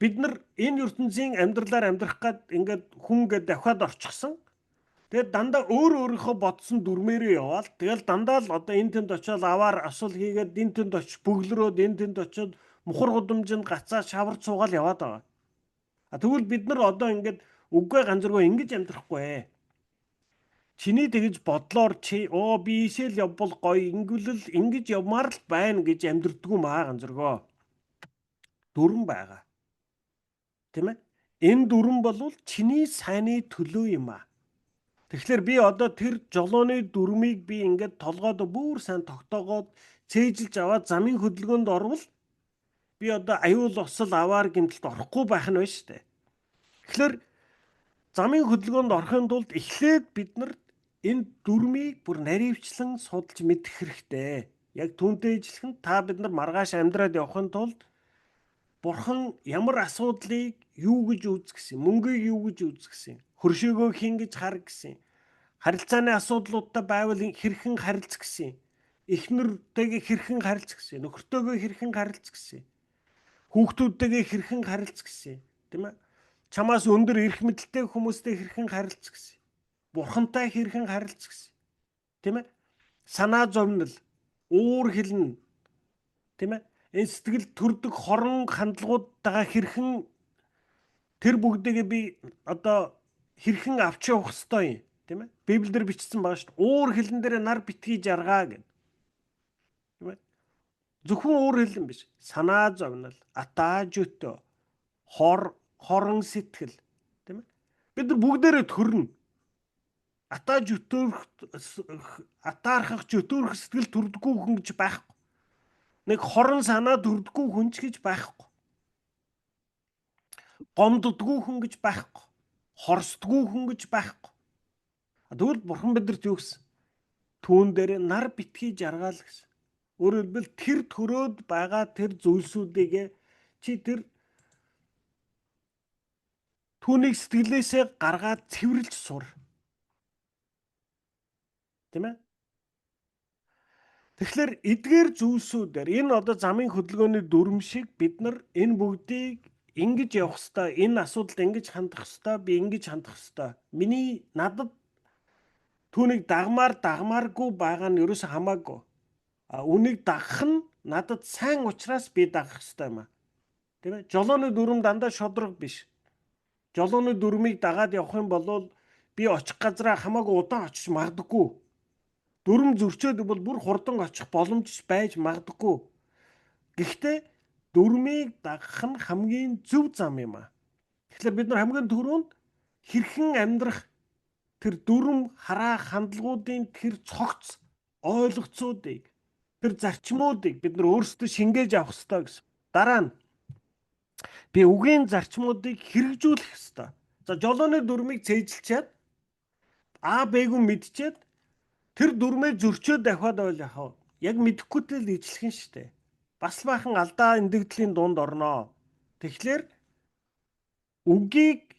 Бид нар энэ ертөнцийн амьдралаар амьдрах гад ингээд хүн гээд давхад орчихсон. Тэгээд дандаа өөрийнхөө бодсон дүрмээрээ яваал. Тэгэл дандаа л одоо энэ тэнд очиод аваар асуул хийгээд энэ тэнд очиж бөглөрөөд энэ тэнд очиод мухар гудамжинд гацаа шавар цуугаал яваад байгаа. Тэгвэл бид нар одоо ингээд үгүй ганцруу ингэж амьдрахгүй. Чиний тэгж бодлоор чи би ийшэл явбал гоё ингэвэл ингэж явмаар л байна гэж амьдрдггүй маа ганцруу. Дүрм байгаа. Тийм ээ? Энэ дүрм бол чиний сайнны төлөө юм аа. Тэгэхээр би одоо тэр жолооны дүрмийг би ингээд толгойд бүр сайн тогтоогоод цээжилж аваад замын хөдөлгөөнд орвол би одоо аюул осол аваар гэмтэлд орохгүй байх нь байна шүү дээ. Тэгэхээр замын хөдөлгөөнд орохын тулд эхлээд бид нар энэ дүрмийг бүр наривчлан судалж мэдэх хэрэгтэй. Яг түүнтэй ижилхэн та бид нар маргааш амьдраад явахын тулд Бурхан ямар асуудлыг юу гэж үзгэсэн, мөнгийг юу гэж үзгэсэн, хөршөөгөө хин гэж хар гэсэн, харилцааны асуудлуудтай байвал хэрхэн харилц гэсэн, эхнэртэйгээ хэрхэн харилц гэсэн, нөхөртөөгөө хэрхэн харилц гэсэн, хүүхдүүдтэйгээ хэрхэн харилц гэсэн, тийм ээ? Чамаас өндөр эрх мэдэлтэй хүмүүстэй хэрхэн харилц гэсэн, Бурхантай хэрхэн харилц гэсэн, тийм ээ? Санаа зовнил, уур хилэн, тийм ээ? Энэ сэтгэл төрдөг хорон хандлагуудтайгаа хэрхэн тэр бүгдийг би одоо хэрхэн авч явах ёстой юм, тийм ээ? Библиэлд бичсэн байгаа шүү дээ. Уур хилэн дээр нар битгий жаргаа гэдэг. Тийм ээ? Зөвхөн уур хилэн биш. Санаа зовнил, атаа жөтөө, хор, хорон сэтгэл, тийм ээ. Бид нар бүгдээрээ төрнө. Атаархах жөтөөрөх сэтгэл төрдөггүй хүн гэж байхгүй. Нэг хорон санаа төрдөггүй хүн ч гэж байхгүй. Гомддоггүй хүн гэж байхгүй. Хорсдоггүй хүн гэж байхгүй. Тэгвэл бурхан бидэрт юу гэсэн? Түүн дээр нар битгий жаргал гэсэн. Өөрөөр хэлбэл тэр төрөөд байгаа тэр зүйлсүүдийг чи тэр түүнийг сэтгэлээсээ гаргаад цэвэрлж сур. Тийм ээ? Тэгэхээр эдгээр зүйлсүүдээр энэ одоо замын хөдөлгөөний дүрм шиг бид нар энэ бүгдийг ингэж явах ёстой, энэ асуудалд ингэж хандах ёстой, би ингэж хандах ёстой. Миний надад түүнийг дагмааргүй байгаа нь ерөөсөө хамаагүй. Үнийг дагах нь надад сайн учраас би дагах ёстой юм аа. Тийм ээ? Жолооны дүрм дандаа шодрог биш. Жолооны дүрмийг дагаад явах юм бол би очих газраа хамаагүй удаан очиж магадгүй. Дүрм зөрчөөд бол бүр хурдан очих боломж байж магадгүй. Гэхдээ дүрмийг дагах нь хамгийн зөв зам юм аа. Тэгэхээр бид нар хамгийн түрүүнд хэрхэн амьдрах тэр дүрм хараах хандлагуудын тэр цогц ойлголцоодыг, тэр зарчмуудыг бид нар өөрсдөө шингээж авах ёстой гэсэн. Дараа нь би үгийн зарчмуудыг хэрэгжүүлэх ёстой. За жолооны дүрмийг цээжилчихэд А Б-г мэдчихэд тэр дүрмээ зөрчөөд давхад ойл яхав. Яг мэдэхгүйтэй л ижлэх нь штэ. Бас бахан алдаа эндэгдлийн дунд орноо. Тэгэхээр үгийг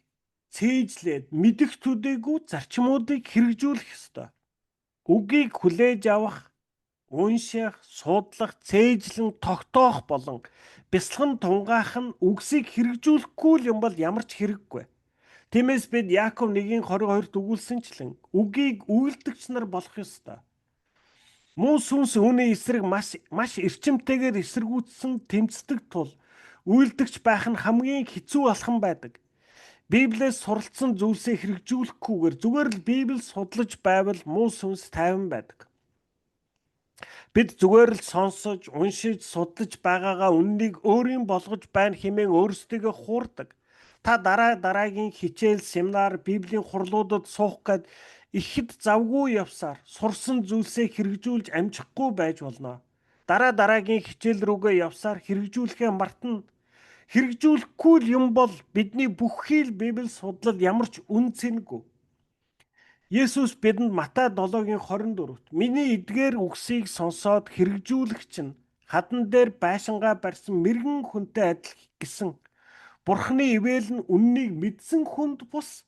цээжлээд мэдэх төдийгүй зарчмуудыг хэрэгжүүлэх ёстой. Үгийг хүлээж авах, унших, судлах, цээжлэн тогтоох болон бясалган тунгаах нь үгсийг хэрэгжүүлэхгүй юм бол ямар ч хэрэггүй. Тиймээс бид Яаков 1:22-т өгүүлсэнчлэн үгийг үйлдэгч нар болох ёстой. Муу сүнс үүний эсрэг маш эрчимтэйгээр эсэргүүцсэн тэмцдэг тул үйлдэгч байх нь хамгийн хэцүү алхам байдаг. Библиэс суралцсан зүйлсээ хэрэгжүүлэхгүйгээр зүгээр л Библийг судлаж байвал муу сүнс тайван байдаг. Бид зүгээр л сонсож, уншиж, судлаж байгаагаа үннийг өөрийн болгож байна хэмээн өөрсдийгөө хуурдаг. Та дараагийн хичээл, семинар, Библийн хурлуудад суух гээд ихэд завгүй явсаар сурсан зүйлсээ хэрэгжүүлж амжихгүй байж болно. Дараагийн хичээл рүүгээ явсаар хэрэгжүүлэхээ мартна. Хэрэгжүүлэхгүй юм бол бидний бүхий л Библи судлал ямар ч үн цэнэгүй. Есүс бидэнд Матай 7:24-т миний эдгээр үгсийг сонсоод хэрэгжүүлэх чинь хадан дээр байшингаа барьсан мэргэн хүнтэй адил гэсэн. Бурхны ивэл нь үннийг мэдсэн хүнд бус.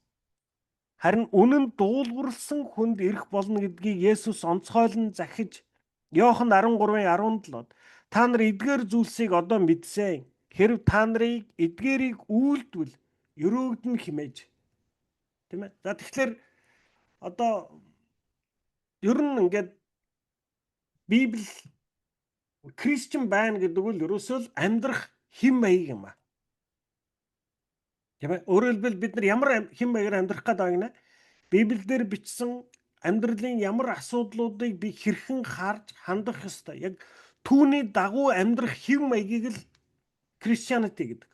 Харин үнэн дуулуурсан хүнд ирэх болно гэдгийг Есүс онцгойлон захиж Иохан 13:17-д та нар эдгээр зүйлсийг одоо мэдсэн. Хэрв та нарыг эдгээрийг үйлдвэл өрөөгдөн химээж. Тийм ээ. За тэгэхээр одоо ер нь ингээд Библи Кристиан байна гэдэг нь ерөөсөө л амьдрах хэм маяг юм аа. Тийм ээ. Өөрөөр хэлбэл бид нар ямар хэм маягаар амьдрах гэдэг юм бэ? Библиэлд бичсэн амьдралын ямар асуудлуудыг би хэрхэн харж хандах ёстой. Яг түүний дагуу амьдрах хэм маягийг л Christianity гэдэг.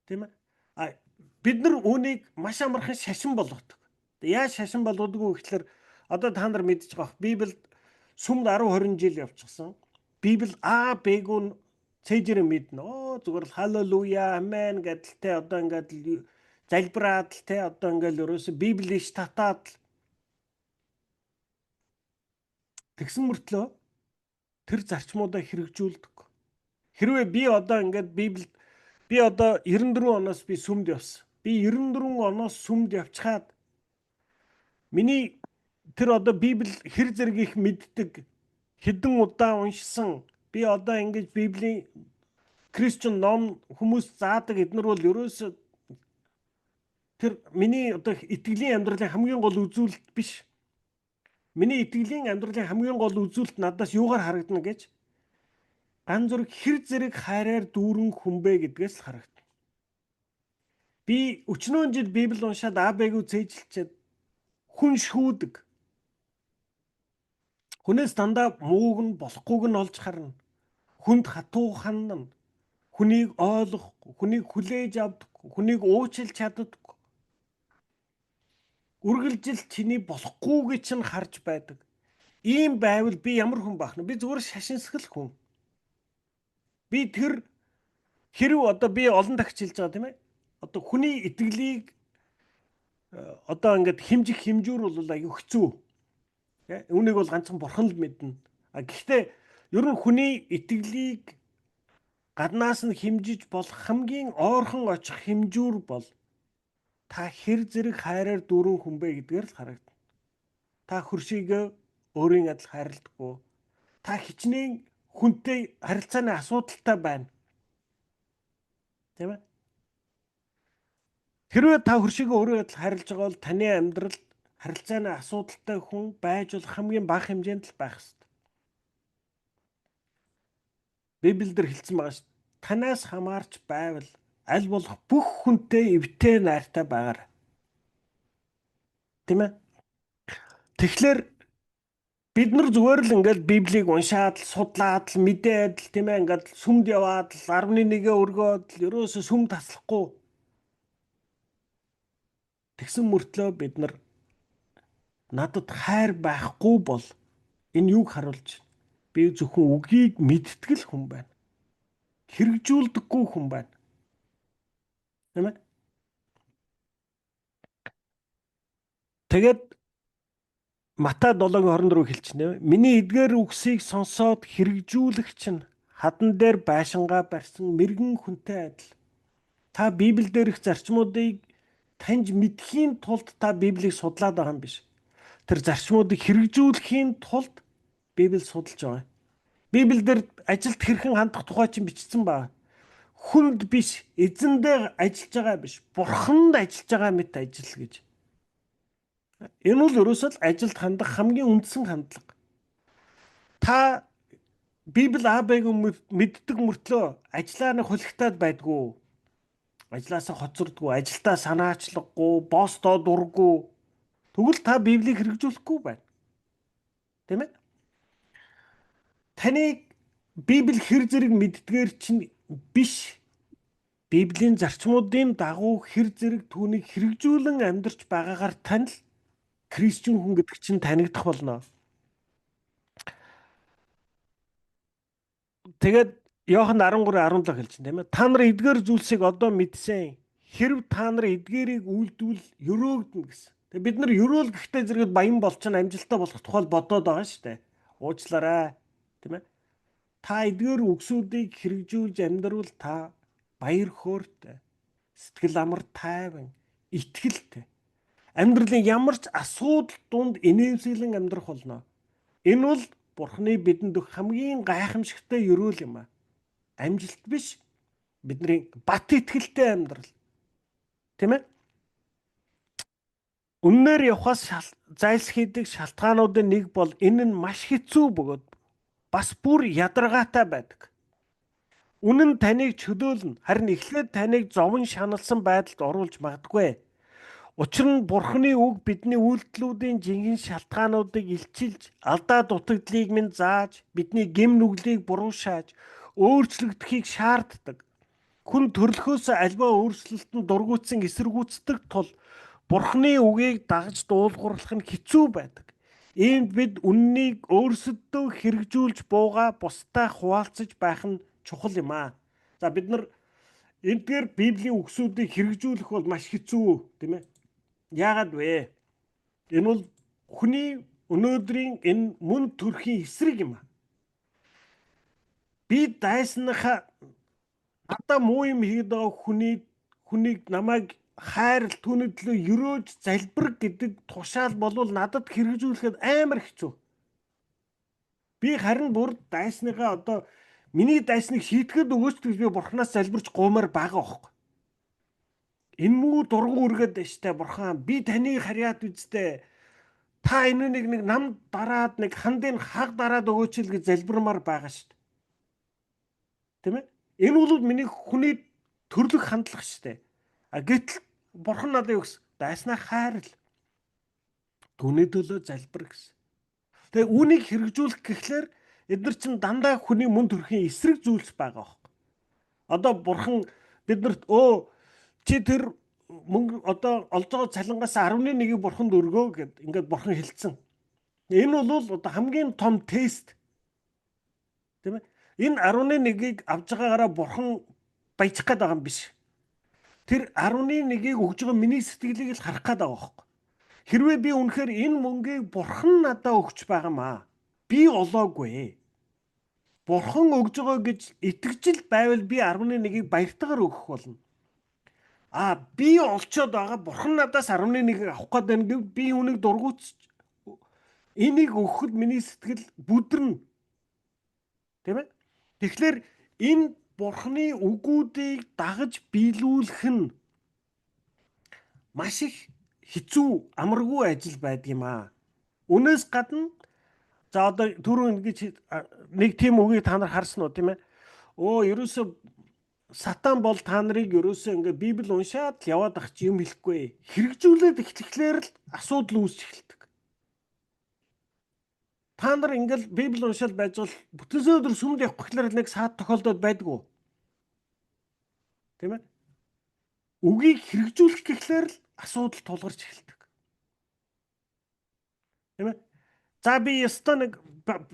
Тийм ээ. Бид нар үүнийг маш амархан шашин болгодог. Яаж шашин болгодгоо гэхэлэр одоо та нар мэдж байгаа. Библиэд сүмд 10-20 жил явчихсан. Библи А, Б-г цээжээр мэднэ. Зүгээр л халелуя, амен гэдэл те одоо ингээд залбираад л те одоо ингээд ерөөсө Библийг татаад тэгсэн мөртлөө тэр зарчмуудаа хэрэгжүүлдэг. Хэрвээ би одоо ингээд би одоо 94 оноос би сүмд явсан. Би 94 оноос сүмд явчихад миний тэр одоо Библи хэр зэрэг их мэддэг, хэдэн удаа уншсан. Би одоо ингэж Библийн Кристиан ном хүмүүс заадаг эднэр бол ерөөсө тэр миний одоо итгэлийн амьдралын хамгийн гол үзүүлэлт биш. Миний итгэлийн амьдралын хамгийн гол үзүүлэлт надаас юугаар харагдана гэж ганц зүрх хэр зэрэг хайраар дүүрэн хүмбэ гэдгээс л харагдана. Би өчнөө жил Библи уншаад АБ-г цээжилчээд хүн шүүдэг. Хүнээс дандаа мууг нь болохгүйг нь олж харна. Хүнд хатуу хандна. Хүнийг ойлгохгүй, хүнийг хүлээж авдаггүй, хүнийг уучлж чаддаггүй. Үргэлжил чиний болохгүйг чинь харж байдаг. Ийм байвал би ямар хүн байх нь? Би зүгээр шашинсгал хүн. Би тэр хэрв одоо би олон дахиж хэлж байгаа тийм ээ. Одоо хүний итгэлийг одоо ингээд хэмжих хэмжүүр бол аюу хэцүү. Үүнийг бол ганцхан бурхан л мэднэ. Гэхдээ ер нь хүний итгэлийг гаднаас нь хэмжиж болох хамгийн ойрхон очих хэмжүүр бол та хэр зэрэг хайраар дүүрэн хүн бэ гэдгээр л харагдана. Та хөршийгөө өөрийн адил хайрладаггүй. Та хичнээн хүнтэй харилцааны асуудалтай байна. Тийм ээ? Хэрвээ та хөршийгөө өөрийн адил харилцаж байгаа бол таны амьдралд харилцааны асуудалтай хүн байж болох хамгийн бага хэмжээнд л байх ёстой. Библиэлд хэлсэн байгаа шүү. Танаас хамаарч байвал аль болох бүх хүнтэй эвтэй найртай байгаарай. Тийм ээ? Тэгэхээр бид нар зүгээр л ингээд Библийг уншаад л судлаад л мэдээд л тийм ээ ингээд сүмд яваад л 11-гээ өргөөд л ерөөсө сүм таслахгүй. Тэгсэн мөртлөө бид нар надад хайр байхгүй бол энэ юуг харуулж байна? Би зөвхөн үгийг мэдтгэл хүн байна. Хэрэгжүүлдэггүй хүн байна. Тийм ээ? Тэгээд Матай 7:24 хэлчихнэ. Миний эдгээр үгсийг сонсоод хэрэгжүүлэх чинь хадан дээр байшингаа барьсан мэрэгэн хүнтэй адил. Та Библиэл дээрх зарчмуудыг таньж мэдхийн тулд та Библийг судлаад байгаа юм биш. Тэр зарчмуудыг хэрэгжүүлэхийн тулд Библийг судалж байгаа. Библиэл дээр ажилд хэрхэн хандах тухай чинь бичсэн байна. Хүнд биш, эзэндээ ажиллаж байгаа биш. Бурханд ажиллаж байгаа мэт ажил гэж. Энэ бол ерөөсөө л ажилд хандах хамгийн үндсэн хандлага. Та Библи А-Б-г мэддэг мөртлөө ажиллаа нэг хулигтаад байдгүй. Ажлаасаа хоцордгүй, ажилдаа санаачлаггүй, боссдоо дурггүй. Тэгвэл та Библийг хэрэгжүүлэхгүй байна. Тийм ээ? Таныг Библи хэр зэрэг мэддгээр чинь биш. Библийн зарчмуудын дагуу хэр зэрэг түүнийг хэрэгжүүлэн амьдарч байгаагаар тань л Христчэн хүн гэдэг чинь танигдах болно. Тэгээд Иохан 13:17 хэлж байна тийм ээ. Та нар эдгээр зүйлсийг одоо мэдсэн. Хэрв та нар эдгээрийг үйлдвэл өрөөгдөн гэсэн. Тэгээд бид нар өрөөл гэхдээ зэрэг баян болчихно амжилттай болох тухай бодоод байгаа шүү дээ. Уучлаарай тийм ээ. Та эдгээр үгсүүдийг хэрэгжүүлж амьдрал та баяр хөөртэй, сэтгэл амар тайван, итгэлтэй. Амьдралын ямар ч асуудал дунд инээмсэглэн амьдрах болно. Энэ бол Бурхны бидэнд өгөх хамгийн гайхамшигтай өрөөл юм аа. Амжилт биш, бидний бат итгэлтэй амьдрал. Тийм ээ? Үннээр явхаас зайлсхийдэг шалтгаануудын нэг бол энэ нь маш хэцүү бөгөөд бас бүр ядаргаатай байдаг. Үнэн таныг чөлөөлнө, харин эхлээд таныг зовон шаналсан байдалд оруулж магадгүй. Учир нь Бурхны үг бидний үйлдэлүүдийн жинхэнэ шалтгаануудыг илчилж, алдаа дутагдлыг минь зааж, бидний гэм нүглийг буруушааж, өөрчлөгдөхийг шаарддаг. Хүн төрлөхөөс альва өөрчлөлтөнд дургуутсан эсэргүүцдэг тул Бурхны үгийг дагаж дуулгуурлах нь хэцүү байдаг. Иймд бид үннийг өөрсөддөө хэрэгжүүлж буугаа бусдаа хуваалцаж байх нь чухал юм аа. За бид нар эдгээр Библийн үгсүүдийг хэрэгжүүлэх бол маш хэцүү тийм ээ. Яагаад вэ? Энэ бол хүний өнөөдрийн энэ мөн төрхийн эсрэг юм аа. Би дайсныхаа надаа муу юм хийгээд байгаа хүнийг намайг хайрл түүний төлөө өрөөж залбирх гэдэг тушаал болвол надад хэрэгжүүлэхэд амар хэцүү. Би харин бүр дайсныхаа одоо миний дайсныг шийтгэхэд өгөөч гэж би Бурханаас залбирч гуймаар байгаа байхгүй. Энэ муу дургу үргээд штэ Бурхан би таныг харьяат үстэ та энэ нэг нам дараад нэг хандын хаг дараад өгөөч л гэж залбирмаар байгаа штэ. Тийм ээ? Энэ бол миний хүний төрлөх хандлага штэ. Гэтэл Бурхан надад юу гэсэн? Дайснаа хайрл. Түүний төлөө залбир гэсэн. Тэгээ үүнийг хэрэгжүүлэх гэхлээр эдгээр чинь дандаа хүний мөн төрхийн эсрэг зүйлс байгаа байхгүй. Одоо Бурхан биднэрт чи тэр мөнгө одоо олж байгаа цалингаас 11-ийг бурханд өргөө гэд ингээд бурхан хэлсэн. Энэ бол одоо хамгийн том тест. Тийм ээ. Энэ 11-ийг авж байгаагаараа бурхан баяжих гээд байгаа юм биш. Тэр 11-ийг өгж байгаа миний сэтгэлийг л харах гээд байгаа байхгүй. Хэрвээ би үнэхээр энэ мөнгийг бурхан надад өгч байгаа маа. Би олоогүй. Бурхан өгж байгаа гэж итгэжл байвал би 11-ийг баяртайгаар өгөх болно. Би олцоод байгаа бурхан надаас 11-ийг авах гээд байна гэв би үүнийг дургуутс энийг өгөхөд миний сэтгэл бүдэрнэ. Тийм ээ? Тэгэхээр энэ бурханы үгүүдийг дагаж биелүүлэх нь маш их хэцүү, амаргүй ажил байдаг юм аа. Үнээс гадна за одоо түрүү ингэж нэг тийм үгийг та нар харсан уу, тийм ээ? Ерөөсө сатан бол та нарыг ерөөсөө ингээд Библи уншаад яваад ах чи юм хэлэхгүй. Хэрэгжүүлээд эхлэхлээр л асуудал үүсч эхэлдэг. Та нар ингээд Библи уншаад байж бол бүтэн өдөр сүмд явах гэхлээр нэг саад тохиолдоод байдгүй. Тийм ээ? Үгийг хэрэгжүүлэх гэхлээр л асуудал тулгарч эхэлдэг. Тийм ээ? За би ёстой нэг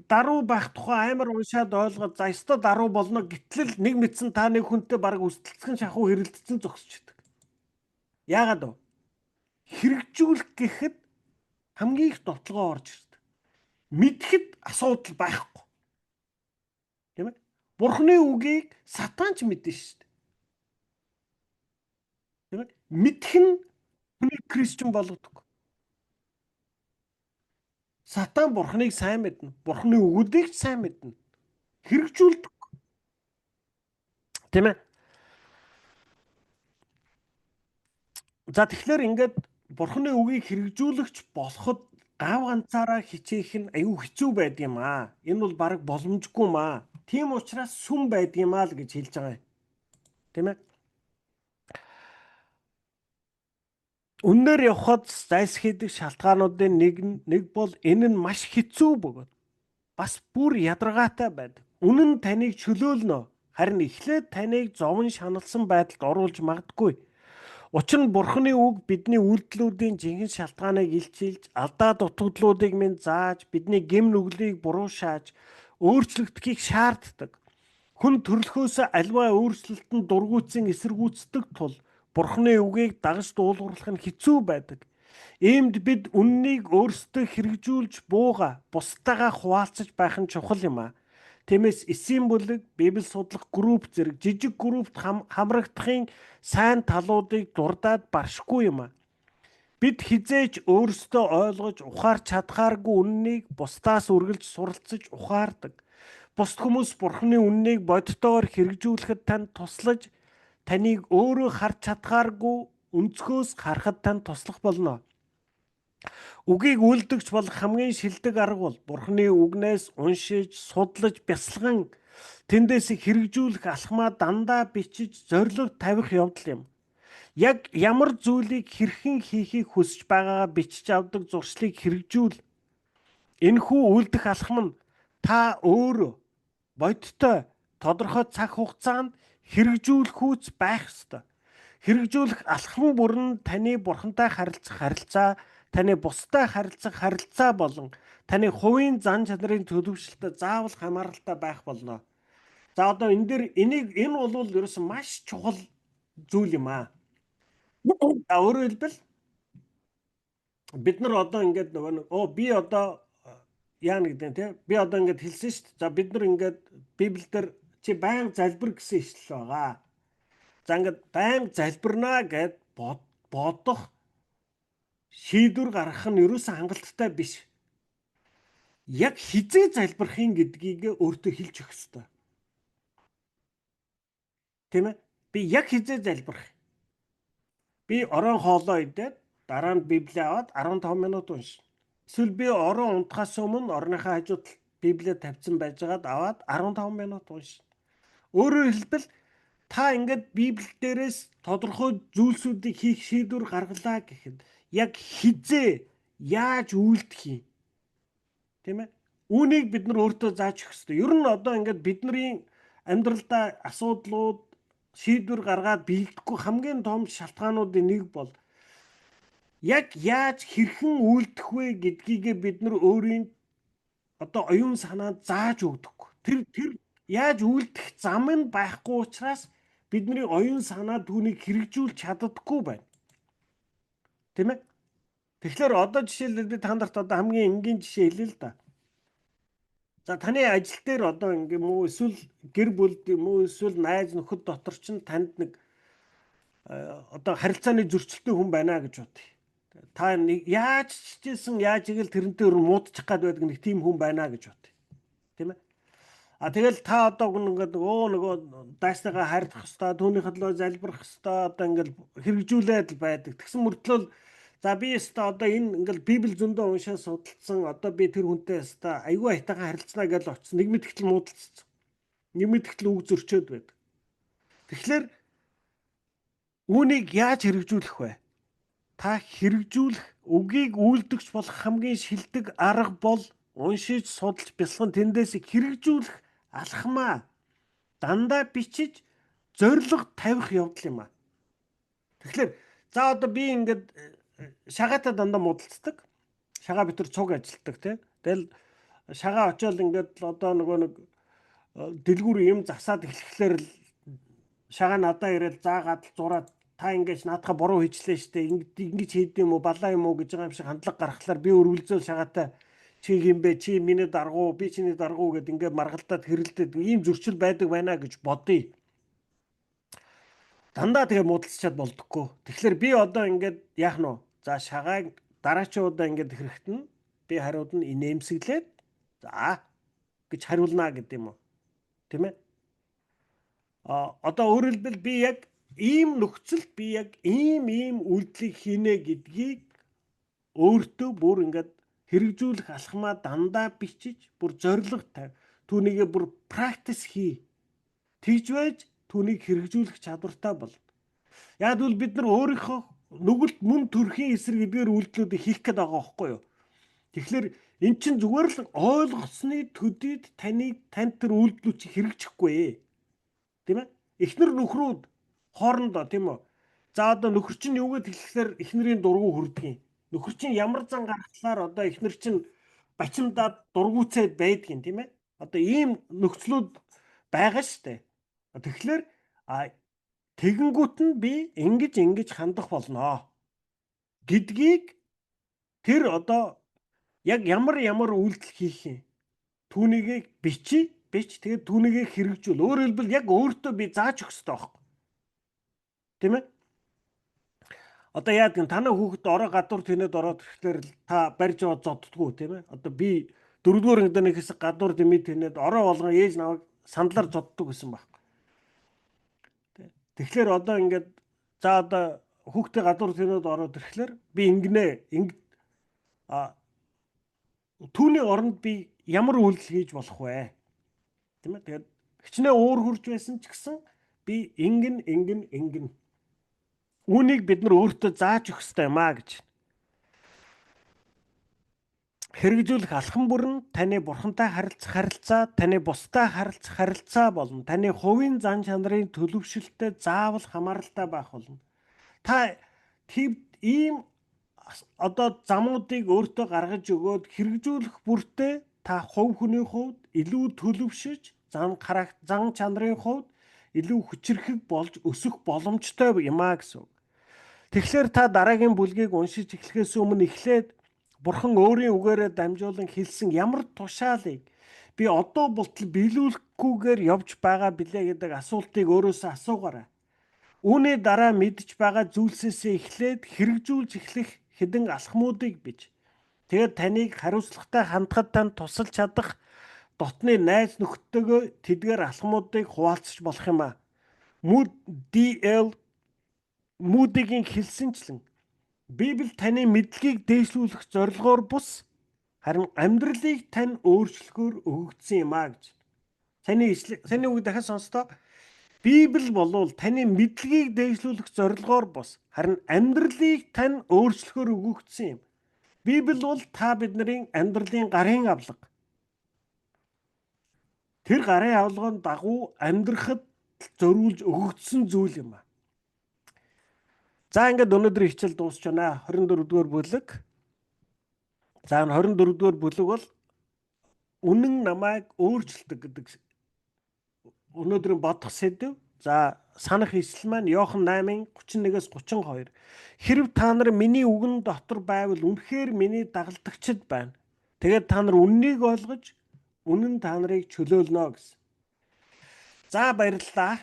даруу байх тухай амар уншаад ойлгоод за ёстой даруу болно гэтэл нэг мэдсэн та нэг хүнтэй баг үстэлцэн шахуу хэрэлдсэн зогсчихдаг. Яагаад вэ? Хэрэгжүүлэх гэхэд хамгийн их довтлогоо орж ирдэг. Мэдхэд асуудал байхгүй. Тийм ээ? Бурхны үгийг сатан ч мэднэ шүү дээ. Тийм ээ? Мэдэх нь хүнийг Кристиан болгодог. Сатан бурхныг сайн мэднэ. Бурхны үгүүдийг ч сайн мэднэ. Хэрэгжүүлдэг. Тийм ээ? За тэгэхээр ингээд бурхны үгийг хэрэгжүүлэгч болоход гав ганцаараа хичээх нь аюу хэцүү байд юм аа. Энэ бол баг боломжгүй маа. Тийм учраас сүм байд юм аа л гэж хэлж байгаа юм. Тийм ээ? Үннээр явхад зайлсхийдэг шалтгаануудын нэг бол энэ нь маш хэцүү бөгөөд бас бүр ядаргаатай байдаг. Үнэн таныг чөлөөлнө. Харин эхлээд таныг зовон шаналсан байдалд оруулж магадгүй. Учир нь бурхны үг бидний үйлдэлүүдийн жинхэнэ шалтгааныг илчилж, алдаа дутагдлуудыг минь зааж, бидний гэм нүглийг буруушааж, өөрчлөгдөхийг шаарддаг. Хүн төрлөхөөс альва өөрчлөлтөнд дургуутсан эсэргүүцдэг тул бурхны үгийг дагаж дуулгарлах нь хэцүү байдаг. Иймд бид үннийг өөрсдөө хэрэгжүүлж бууга, бусдаагаа хуваалцаж байх нь чухал юм аа. Тиймээс эсийн бүлэг, Библи судлах групп зэрэг жижиг группт хамрагдахын сайн талуудыг дурдаад баршгүй юм аа. Бид хизээж өөрсдөө ойлгож ухаарч чадхааргүй үннийг бусдаас үргэлж суралцж ухаардаг. Бусд хүмүүс бурхны үннийг бодитоор хэрэгжүүлэхэд танд туслаж, таныг өөрөө харж чадхааргүй өнцгөөс харахад танд туслах болно. Үгийг үлдэгч болох хамгийн шилдэг арга бол бурхны үгнээс уншиж, судлаж, бясалган тэндээс хэрэгжүүлэх алхмаа дандаа бичиж, зорилго тавих явдал юм. Яг ямар зүйлийг хэрхэн хийхийг хүсэж байгаагаа бичиж авдаг зуршлыг хэрэгжүүл. Энэхүү үлдэх алхам нь та өөрөө бодиттой тодорхой цаг хугацаанд хэрэгжүүлэх үүс байх ёстой. Хэрэгжүүлэх алхам бүр нь таны бурхантай харилцах харилцаа, таны бусдад харилцах харилцаа болон таны хувийн зан чанарын төлөвшөлтөд заавал хамааралтай байх болно. За одоо энэ бол ерөөсөн маш чухал зүйл юм аа. Өөрөөр хэлбэл бид нар одоо ингээд би одоо яа нэгдэн тий би одоо ингээд хэлсэн шүү дээ. За бид нар ингээд Библиэлд чи байнга залбир гэсэн ишлэл байгаа. За ингээд байнга залбирнаа гэд бодох шийдвэр гаргах нь ерөөсөн хангалттай биш. Яг хизээ залбирахын гэдгийг өөртөө хэлж өгөх ёстой. Тийм ээ? Би яг хизээ залбирах. Би орон хоолоо идээд дараа нь Библи аваад 15 минут уншина. Эсвэл би орон унтахаас өмнө орныхаа хажууд Библиэд тавьсан байжгаад аваад 15 минут уншина. Өөрөөр хэлбэл та ингээд Библи дээрээс тодорхой зүйлсүүдийг хийх шийдвэр гаргалаа гэхэд яг хизээ яаж үйлдэх юм. Тийм ээ? Үүнийг бид нар өөртөө зааж өгөх хэрэгтэй. Ер нь одоо ингээд бидний амьдралдаа асуудлууд, шийдвэр гаргаад бэлдэхгүй хамгийн том шалтгаануудын нэг бол яг яаж хэрхэн үйлдэх вэ гэдгийг бид нар өөрийн одоо оюун санаанд зааж өгдөггүй. Тэр яаж үйлдэх зам нь байхгүй учраас бидний оюун санаа түүнийг хэрэгжүүлж чаддаггүй байна. Тийм ээ? Тэгэхээр одоо жишээлбэл би тандарт одоо хамгийн энгийн жишээ хэлээ л да. За таны ажил дээр одоо ингээм үү эсвэл гэр бүлд юм уу эсвэл найз нөхөд дотор ч танд нэг одоо харилцааны зөрчилтэй хүн байна гэж бодъё. Та яаж чижсэн яаж игэл тэрнтэй өөр муудчих гад байдаг нэг тийм хүн байна гэж бодъё. Тийм ээ? Тэгэл та одоо ингээд нөгөө дайсныгаа хайрлах хэвээр түүний хөдлөө залбирах хэвээр одоо ингээд хэрэгжүүлээд байдаг. Тэгсэн мөртлөө за би өстө одоо энэ ингээд Библи зөндөө уншаа судалсан одоо би тэр хүнтэй өстө айгүй айтайхан харилцана гэж очсон. Нэг мэдгтэл муудалцсан. Нэг мэдгтэл үг зөрчөөд байдаг. Тэгэхээр үүнийг яаж хэрэгжүүлэх вэ? Та хэрэгжүүлэх үгийг үйлдэгч болох хамгийн шилдэг арга бол уншиж судалж бясалган тэндээс хэрэгжүүлэх алхмаа дандаа бичиж зориг тавих явдал юм аа. Тэгэхээр за одоо би ингээд шагаатай дандаа муудалцдаг. Шагаа битэр цуг ажилтдаг тий. Тэгэл шагаа очиод ингээд одоо нөгөө нэг дэлгүүр юм засаад эхлэхлээр л шагаа надаа ирээд заагаад зураад та ингэж наадхаа буруу хийчлээ штэ ингэж хийд юм уу балаа юм уу гэж байгаа юм шиг хандлага гаргахлаар би өрөвлзөөл шагаатай чи юм бэ чи миний даргуу би чиний даргуу гэд ингээд маргалдаад хэрэлдээд ийм зөрчил байдаг байна гэж бодъё. Дандаа тэгээ муудалцчаад болдоггүй. Тэгэхээр би одоо ингээд яах нь вэ? За шагааг дараачийн удаа ингээд хэрэгтэн би хариуд нь инээмсэглээд за гэж хариулнаа гэдэг юм уу? Тийм ээ? Одоо өөрөөр хэлбэл би яг ийм нөхцөлд би яг ийм үйлдэлийг хийнэ гэдгийг өөртөө бүр ингээд хэрэгжүүлэх алхмаа дандаа бичиж бүр зориг тавь. Түүнийгээ бүр практис хий. Тэгж байж түүнийг хэрэгжүүлэх чадвартай бол. Яг бол бид нар өөрийнхөө нүгэлт мөн төрхийн эсрэг эдгээр үйлдэлүүдийг хийх гээд байгаа байхгүй юу? Тэгэхээр эн чинь зүгээр л ойлгосны төдийд танд тэр үйлдэлүүд чи хэрэгжихгүй. Тийм ээ? Эхнэр нөхрүүд хоорондоо тийм үү? За одоо нөхөр чинь юугээд хэлэхээр эхнэрийн дургу хүрдэг юм. Нөхөр чинь ямар зан гаргалаар одоо эхнэр чинь бачимдаад дургуцээд байдгийн тийм ээ? Одоо ийм нөхцлүүд байгаа штэ. Тэгэхээр тэгэнгүүт нь би ингэж хандах болно гэдгийг тэр одоо яг ямар үйлдэл хийх юм. Түүнийгээ бич тэгээд түүнийгээ хэрэгжүүл. Өөрөөр хэлбэл яг өөртөө би зааж өгөх хэрэгтэй байхгүй. Тийм ээ? Одоо яадаг юм танаа хүүхэд ороо гадуур тэнэд ороод ирэхлээр та барьж аваад зоддгоо тийм ээ? Одоо би 4-р ангидны хэсэг гадуур дэмий тэнэд ороо болгон ээж наваг сандлаар зоддог гэсэн баг. Тэгэхээр одоо ингээд за одоо хүүхдээ гадуур тэнэд ороод ирэхлээр би түүний оронд би ямар үйлдэл хийж болох вэ? Тийм ээ? Тэгээд хичнээн уур хурж байсан ч гэсэн би ингэн үүнийг бид нар өөртөө зааж өгөх хэрэгтэй юм аа гэж. Хэрэгжүүлэх алхам бүр нь таны бурхантай харилцах харилцаа, таны бусдаа харилцах харилцаа болно. Таны хувийн зан чанарын төлөвшөлтөд заавал хамааралтай байх болно. Та ийм одоо замуудыг өөртөө гаргаж өгөөд хэрэгжүүлэх бүртээ та хувь хүний хувьд илүү төлөвшөж, зан чанарын хувьд илүү хүчрэхэг болж өсөх боломжтой юм аа гэсэн. Тэгэхээр та дараагийн бүлгийг уншиж эхлэхээс өмнө эхлээд Бурхан өөрийн үгээрээ дамжуулан хэлсэн ямар тушаалыг би одоо болтол биелүүлэхгүйгээр явж байгаа билээ гэдэг асуултыг өөрөөсөө асуугаарай. Үүний дараа мэдж байгаа зүйлсээс эхлээд хэрэгжүүлж эхлэх хэдэн алхмуудыг бич. Тэгээд таныг хариуцлагатай хандахад тань тусалж чадах дотны найз нөхдөдөө тэдгээр алхмуудыг хуваалцах болох юм аа. Мүүдигийн хэлсэнчлэн Библи таны мэдлэгийг дээшлүүлэх зорилгоор бус харин амьдралыг тань өөрчлөхөөр өгөгдсөн юм аа гэж. Саний үг дахиад сонстоо. Библи болвол таны мэдлэгийг дээшлүүлэх зорилгоор бус харин амьдралыг тань өөрчлөхөөр өгөгдсөн юм. Библи бол та бидний амьдралын гарын авлага. Тэр гарын авлагын дагуу амьдрахад зориулж өгөгдсөн зүйл юм а. За ингээд өнөөдөр хичээл дуусч байна. 24-р бүлэг. За 24-р бүлэг бол үнэн намайг өөрчилдөг гэдэг өнөөдрийн бодох сэдв. За санах эсэл маань Иохан 8:31-ээс 32. Хэрв та нар миний үгэн дотор байвал үнэхээр миний дагалдагчид байна. Тэгээд та нар үннийг олгож үнэн та нарыг чөлөөлнө гэсэн. За баярлалаа.